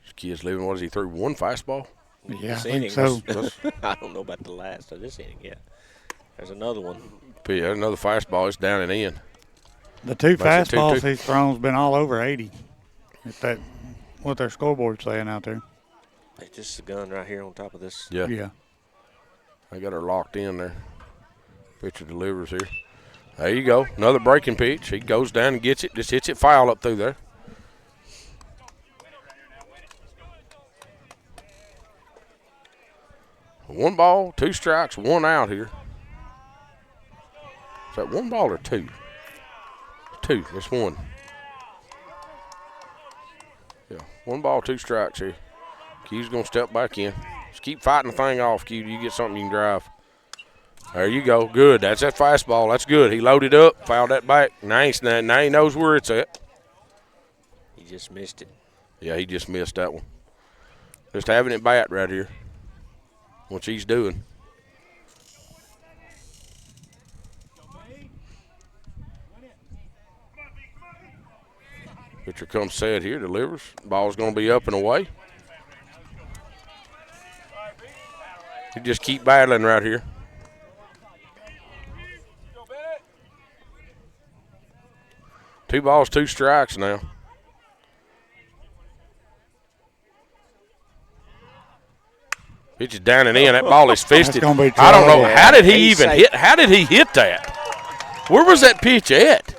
This kid's living, what is he, through 1 fastball? Yeah, This I inning think so. was- I don't know about the last of this inning yet. There's another one. Yeah, another fastball. It's down and in. The 2 That's a 2-2. fastballs he's thrown's been all over 80. If that, what their scoreboard's saying out there. It's just the gun right here on top of this. Yeah. Yeah. They got her locked in there. Pitcher delivers here. There you go. Another breaking pitch. He goes down and gets it. Just hits it foul up through there. One ball, 2 strikes, 1 out here. Is that 1 ball or 2? 2. That's 1. Yeah, 1 ball, 2 strikes here. Q's going to step back in. Just keep fighting the thing off, Q. You get something you can drive. There you go. Good. That's that fastball. That's good. He loaded up, fouled that back. Now he knows where it's at. He just missed it. Yeah, he just missed that one. Just having it bat right here. What he's doing. Pitcher comes set here, delivers. Ball's going to be up and away. You just keep battling right here. Two balls, 2 strikes now. Pitch is down and in. That ball is fisted. That's gonna be I don't know. trouble. How did he even hit? How did he hit that? Where was that pitch at?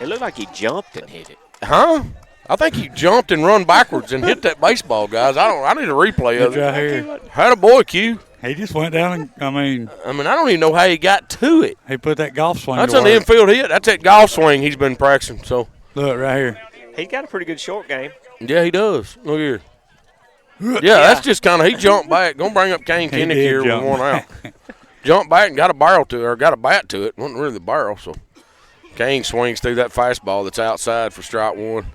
It looked like he jumped and hit it. Huh? I think he jumped and run backwards and hit that baseball, guys. I need a replay of It's it. right here. Had a boy, Q. He just went down and, I don't even know how he got to it. he put that golf swing That's to an work. infield hit. That's that golf swing he's been practicing. So Look, right here. He got a pretty good short game. yeah, he does. Look here. Yeah, that's just kind of he jumped back. Gonna bring up Kane He Kinnick did here with jump 1 out. Jumped back and got a barrel to it, or got a bat to it. Wasn't really the barrel. So Kane swings through that fastball that's outside for strike 1.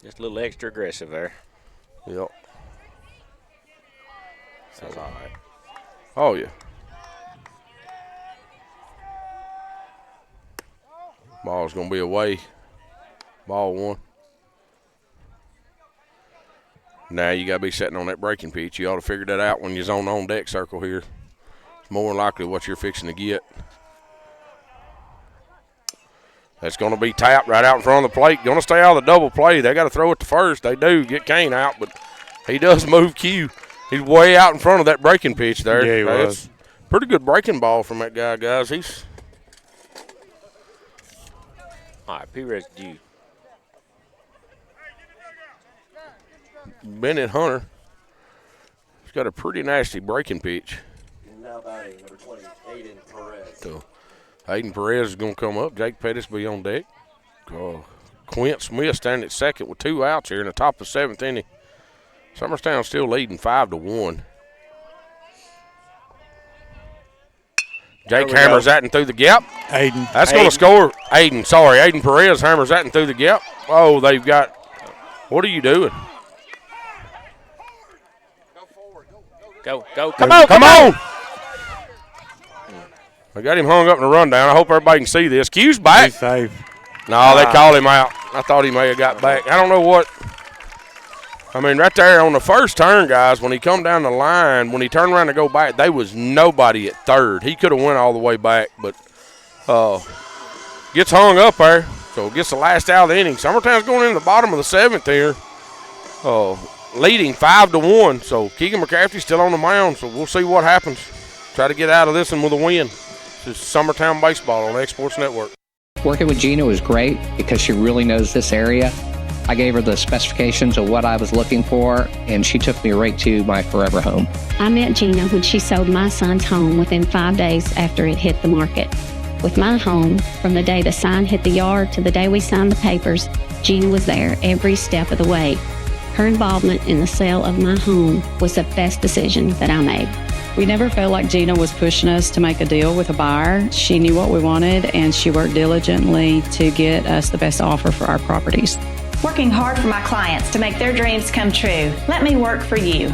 Just a little extra aggressive there. Yep. That's all right. Oh yeah. Ball's gonna be away. Ball 1. Now you gotta be sitting on that breaking pitch. You ought to figure that out when you're on deck circle here. It's more than likely what you're fixing to get. That's gonna be tapped right out in front of the plate. Gonna stay out of the double play. They gotta throw it to first. They do get Kane out, but he does move Q. He's way out in front of that breaking pitch there. Yeah, he was. Pretty good breaking ball from that guy, guys. He's All right, P-Res due. Bennett Hunter. He's got a pretty nasty breaking pitch. Now batting number 20, Aiden Perez. So Aiden Perez is going to come up. Jake Pettis be on deck. Quint Smith standing at second with 2 outs here in the top of the 7th inning. Summertown still leading 5-1. Jake hammers that in through the gap. Aiden. That's going to score. Aiden Perez hammers that in through the gap. Oh, they've got. What are you doing? Go. Come on. I got him hung up in the rundown. I hope everybody can see this. Q's back. He's safe. No, they called him out. I thought he may have got back. I don't know what. I mean, right there on the first turn, guys, when he come down the line, when he turned around to go back, there was nobody at third. He could have went all the way back, but gets hung up there, so gets the last out of the inning. Summertown's going in the bottom of the 7th here, leading 5-1. So Keegan McCaffrey's still on the mound, so we'll see what happens. Try to get out of this one with a win. This is Summertown Baseball on Exports Network. Working with Gina was great because she really knows this area. I gave her the specifications of what I was looking for, and she took me right to my forever home. I met Gina when she sold my son's home within 5 days after it hit the market. With my home, from the day the sign hit the yard to the day we signed the papers, Gina was there every step of the way. Her involvement in the sale of my home was the best decision that I made. We never felt like Gina was pushing us to make a deal with a buyer. She knew what we wanted, and she worked diligently to get us the best offer for our properties. Working hard for my clients to make their dreams come true. Let me work for you.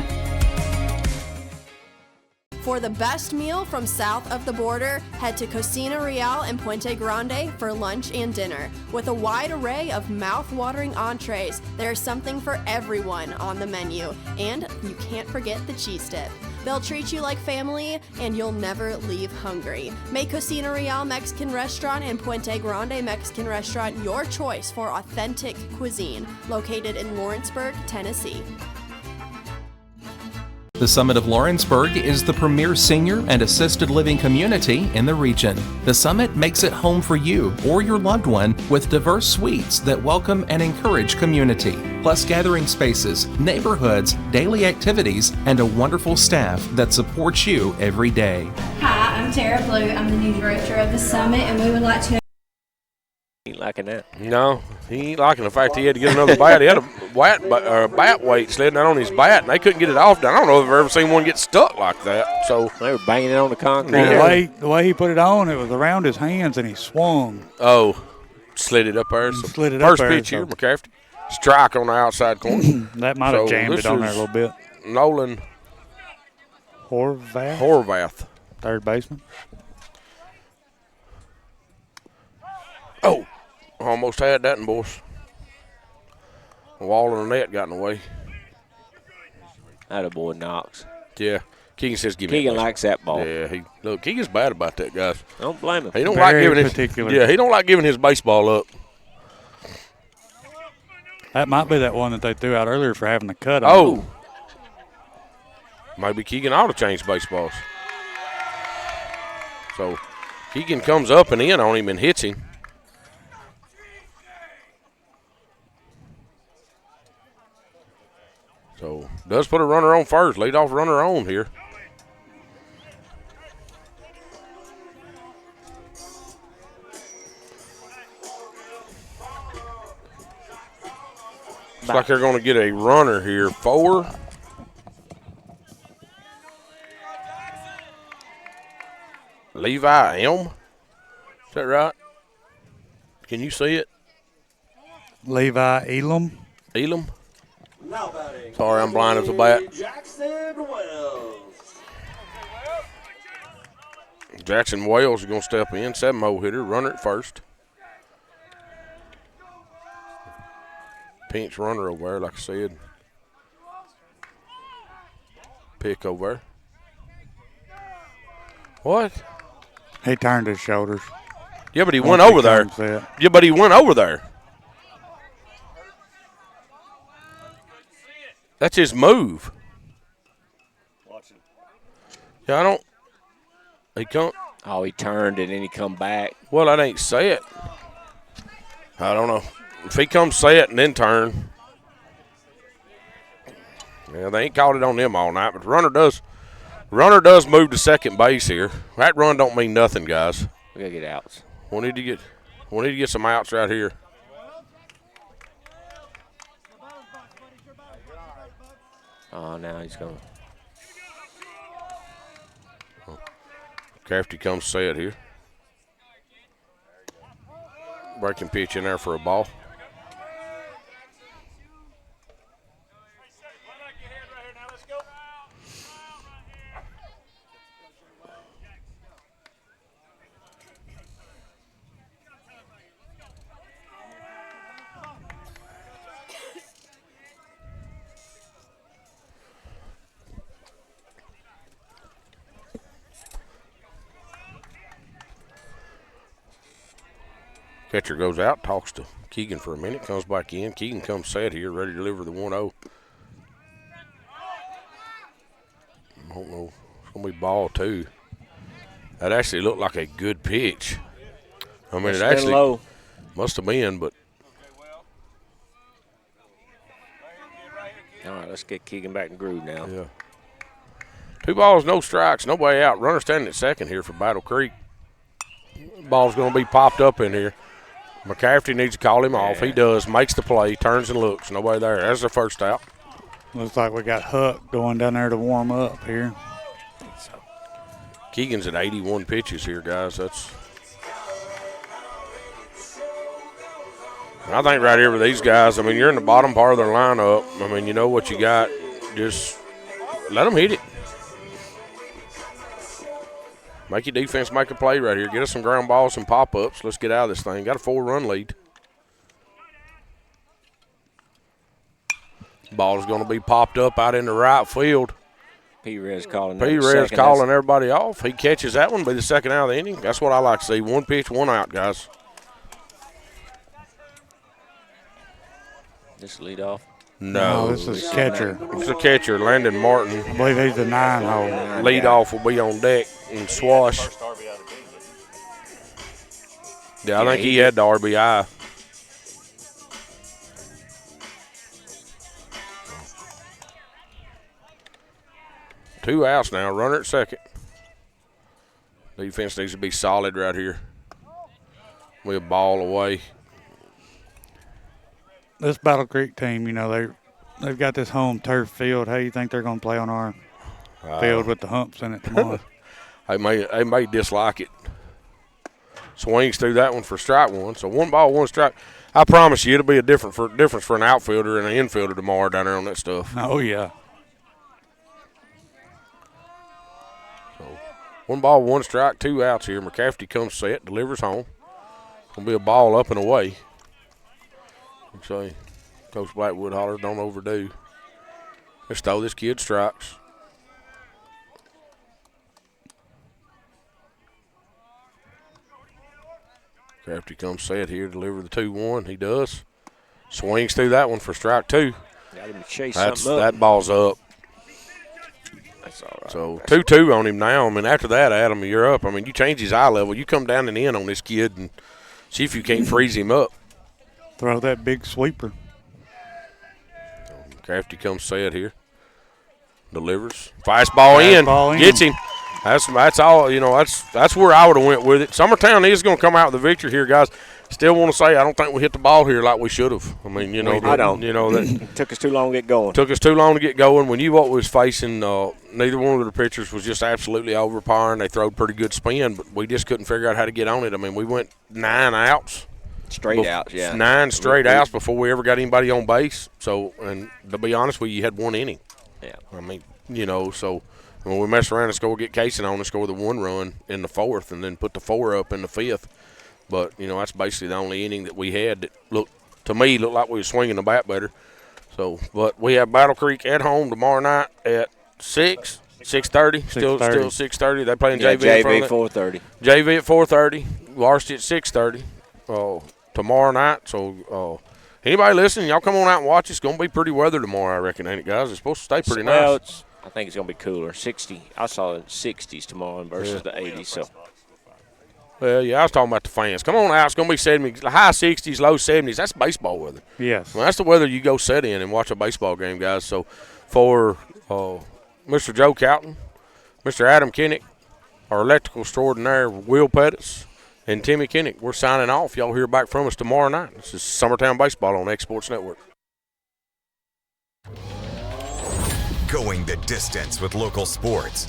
For the best meal from south of the border, head to Cocina Real in Puente Grande for lunch and dinner. With a wide array of mouth-watering entrees, there's something for everyone on the menu. And you can't forget the cheese dip. They'll treat you like family, and you'll never leave hungry. Make Cocina Real Mexican Restaurant and Puente Grande Mexican Restaurant your choice for authentic cuisine, located in Lawrenceburg, Tennessee. The Summit of Lawrenceburg is the premier senior and assisted living community in the region. The Summit makes it home for you or your loved one with diverse suites that welcome and encourage community, plus gathering spaces, neighborhoods, daily activities, and a wonderful staff that supports you every day. Hi, I'm Tara Blue. I'm the new director of the Summit, and we would like to... He ain't liking that. No, he ain't liking the fact he had to get another bat. He had a bat weight slid down on his bat, and they couldn't get it off. I don't know if I've ever seen one get stuck like that. So they were banging it on the concrete. The way he put it on, it was around his hands, and he swung. Oh, slid it up there. So slid it first up there, pitch here, McCaffrey. Strike on the outside corner. That might have jammed it on there a little bit. Nolan Horvath, third baseman. Oh, almost had that one, boys. The wall of the net got in the way. That a boy Knox. Yeah. Keegan says give me Keegan likes that ball. Yeah, Keegan's bad about that, guys. Don't blame him. He don't Very like giving particular. he don't like giving his baseball up. That might be that one that they threw out earlier for having the cut on. Oh. Maybe Keegan ought to change baseballs. So Keegan comes up and in on him and hits him. So does put a runner on first, lead off runner on here. Looks like they're going to get a runner here. 4. Levi Elm. Is that right? Can you see it? Levi Elam. Elam? Sorry, I'm blind as a bat. Jackson Wells is going to step in. 7-0 hitter. Runner at first. Pinch runner over there, like I said. Pick over there. What? He turned his shoulders. Yeah, but he went over there. Yeah, but he went over there. That's his move. Yeah, I don't. He come. Oh, he turned and then he come back. Well, that ain't set. I don't know. If he comes set and then turn. Yeah, they ain't called it on them all night, but the runner does move to second base here. That run don't mean nothing, guys. We gotta get outs. We need to get some outs right here. Oh, now he's going. Crafty comes set here. Breaking pitch in there for a ball. Catcher goes out, talks to Keegan for a minute, comes back in. Keegan comes set here, ready to deliver the 1-0. I don't know. It's going to be ball 2. That actually looked like a good pitch. I mean, it actually low. Must have been, but. All right, let's get Keegan back in groove now. Yeah. 2 balls, no strikes, nobody out. Runner standing at second here for Battle Creek. Ball's going to be popped up in here. McCafferty needs to call him off. He does, makes the play, turns and looks. Nobody there. That's the first out. Looks like we got Huck going down there to warm up here. Keegan's at 81 pitches here, guys. That's. And I think right here with these guys, I mean, you're in the bottom part of their lineup. I mean, you know what you got. Just let them hit it. Make your defense make a play right here. Get us some ground balls, some pop-ups. Let's get out of this thing. Got a 4-run lead. Ball's going to be popped up out in the right field. P-Rez calling. P-Rez calling everybody off. He catches that one, be the second out of the inning. That's what I like to see. 1 pitch, 1 out, guys. This lead off? No, this is catcher. It's a catcher, Landon Martin. I believe he's the 9-hole. Lead off will be on deck and Swash. Yeah, I think he had the RBI. Two outs now, runner at second. Defense needs to be solid right here. We a ball away. This Battle Creek team, you know, they've got this home turf field. How do you think they're going to play on our field with the humps in it tomorrow? They may dislike it. Swings through that one for strike 1. So 1 ball, 1 strike. I promise you it'll be a difference for an outfielder and an infielder tomorrow down there on that stuff. Oh, yeah. So 1 ball, 1 strike, 2 outs here. McCafferty comes set, delivers home. Gonna be a ball up and away. So Coach Blackwood holler, don't overdo. Let's throw this kid strikes. McCafferty comes set here, deliver the 2-1. He does. Swings through that one for strike 2. Got him to chase something up. That ball's up. That's all right. So 2-2 on him now. I mean, after that, Adam, you're up. I mean, you change his eye level. You come down and in on this kid and see if you can't freeze him up. Throw that big sweeper. McCafferty comes set here. Delivers. Fastball in. Gets him. That's all, you know, that's where I would have went with it. Summertown is going to come out with the victory here, guys. Still want to say I don't think we hit the ball here like we should have. I mean, you know. I don't. You know, that took us too long to get going. Took us too long to get going. We knew what we was facing. Neither one of the pitchers was just absolutely overpowering. They throwed pretty good spin, but we just couldn't figure out how to get on it. I mean, we went 9 outs. Straight outs, yeah. 9 straight outs before we ever got anybody on base. So, and to be honest with you had 1 inning. Yeah. I mean, you know, so when we mess around and score, get Casey on and score the 1 run in the 4th and then put the 4 up in the 5th. But, you know, that's basically the only inning that we had that looked like we were swinging the bat better. So, but we have Battle Creek at home tomorrow night at 6:30. Still 6:30. They're playing JV. JV at 4:30. JV at 4:30. Varsity at 6:30. Tomorrow night. So, anybody listening, y'all come on out and watch. It's going to be pretty weather tomorrow, I reckon, ain't it, guys? It's supposed to stay pretty nice. I think it's going to be cooler. 60. I saw it 60s tomorrow versus the 80s. So. Well, yeah, I was talking about the fans. Come on out. It's going to be 70, high 60s, low 70s. That's baseball weather. Yes. Well, that's the weather you go sit in and watch a baseball game, guys. So, for Mr. Joe Cowton, Mr. Adam Kinnick, our electrical extraordinaire, Will Pettis, and Timmy Kinnick, we're signing off. Y'all hear back from us tomorrow night. This is Summertown Baseball on X Sports Network. Going the distance with local sports.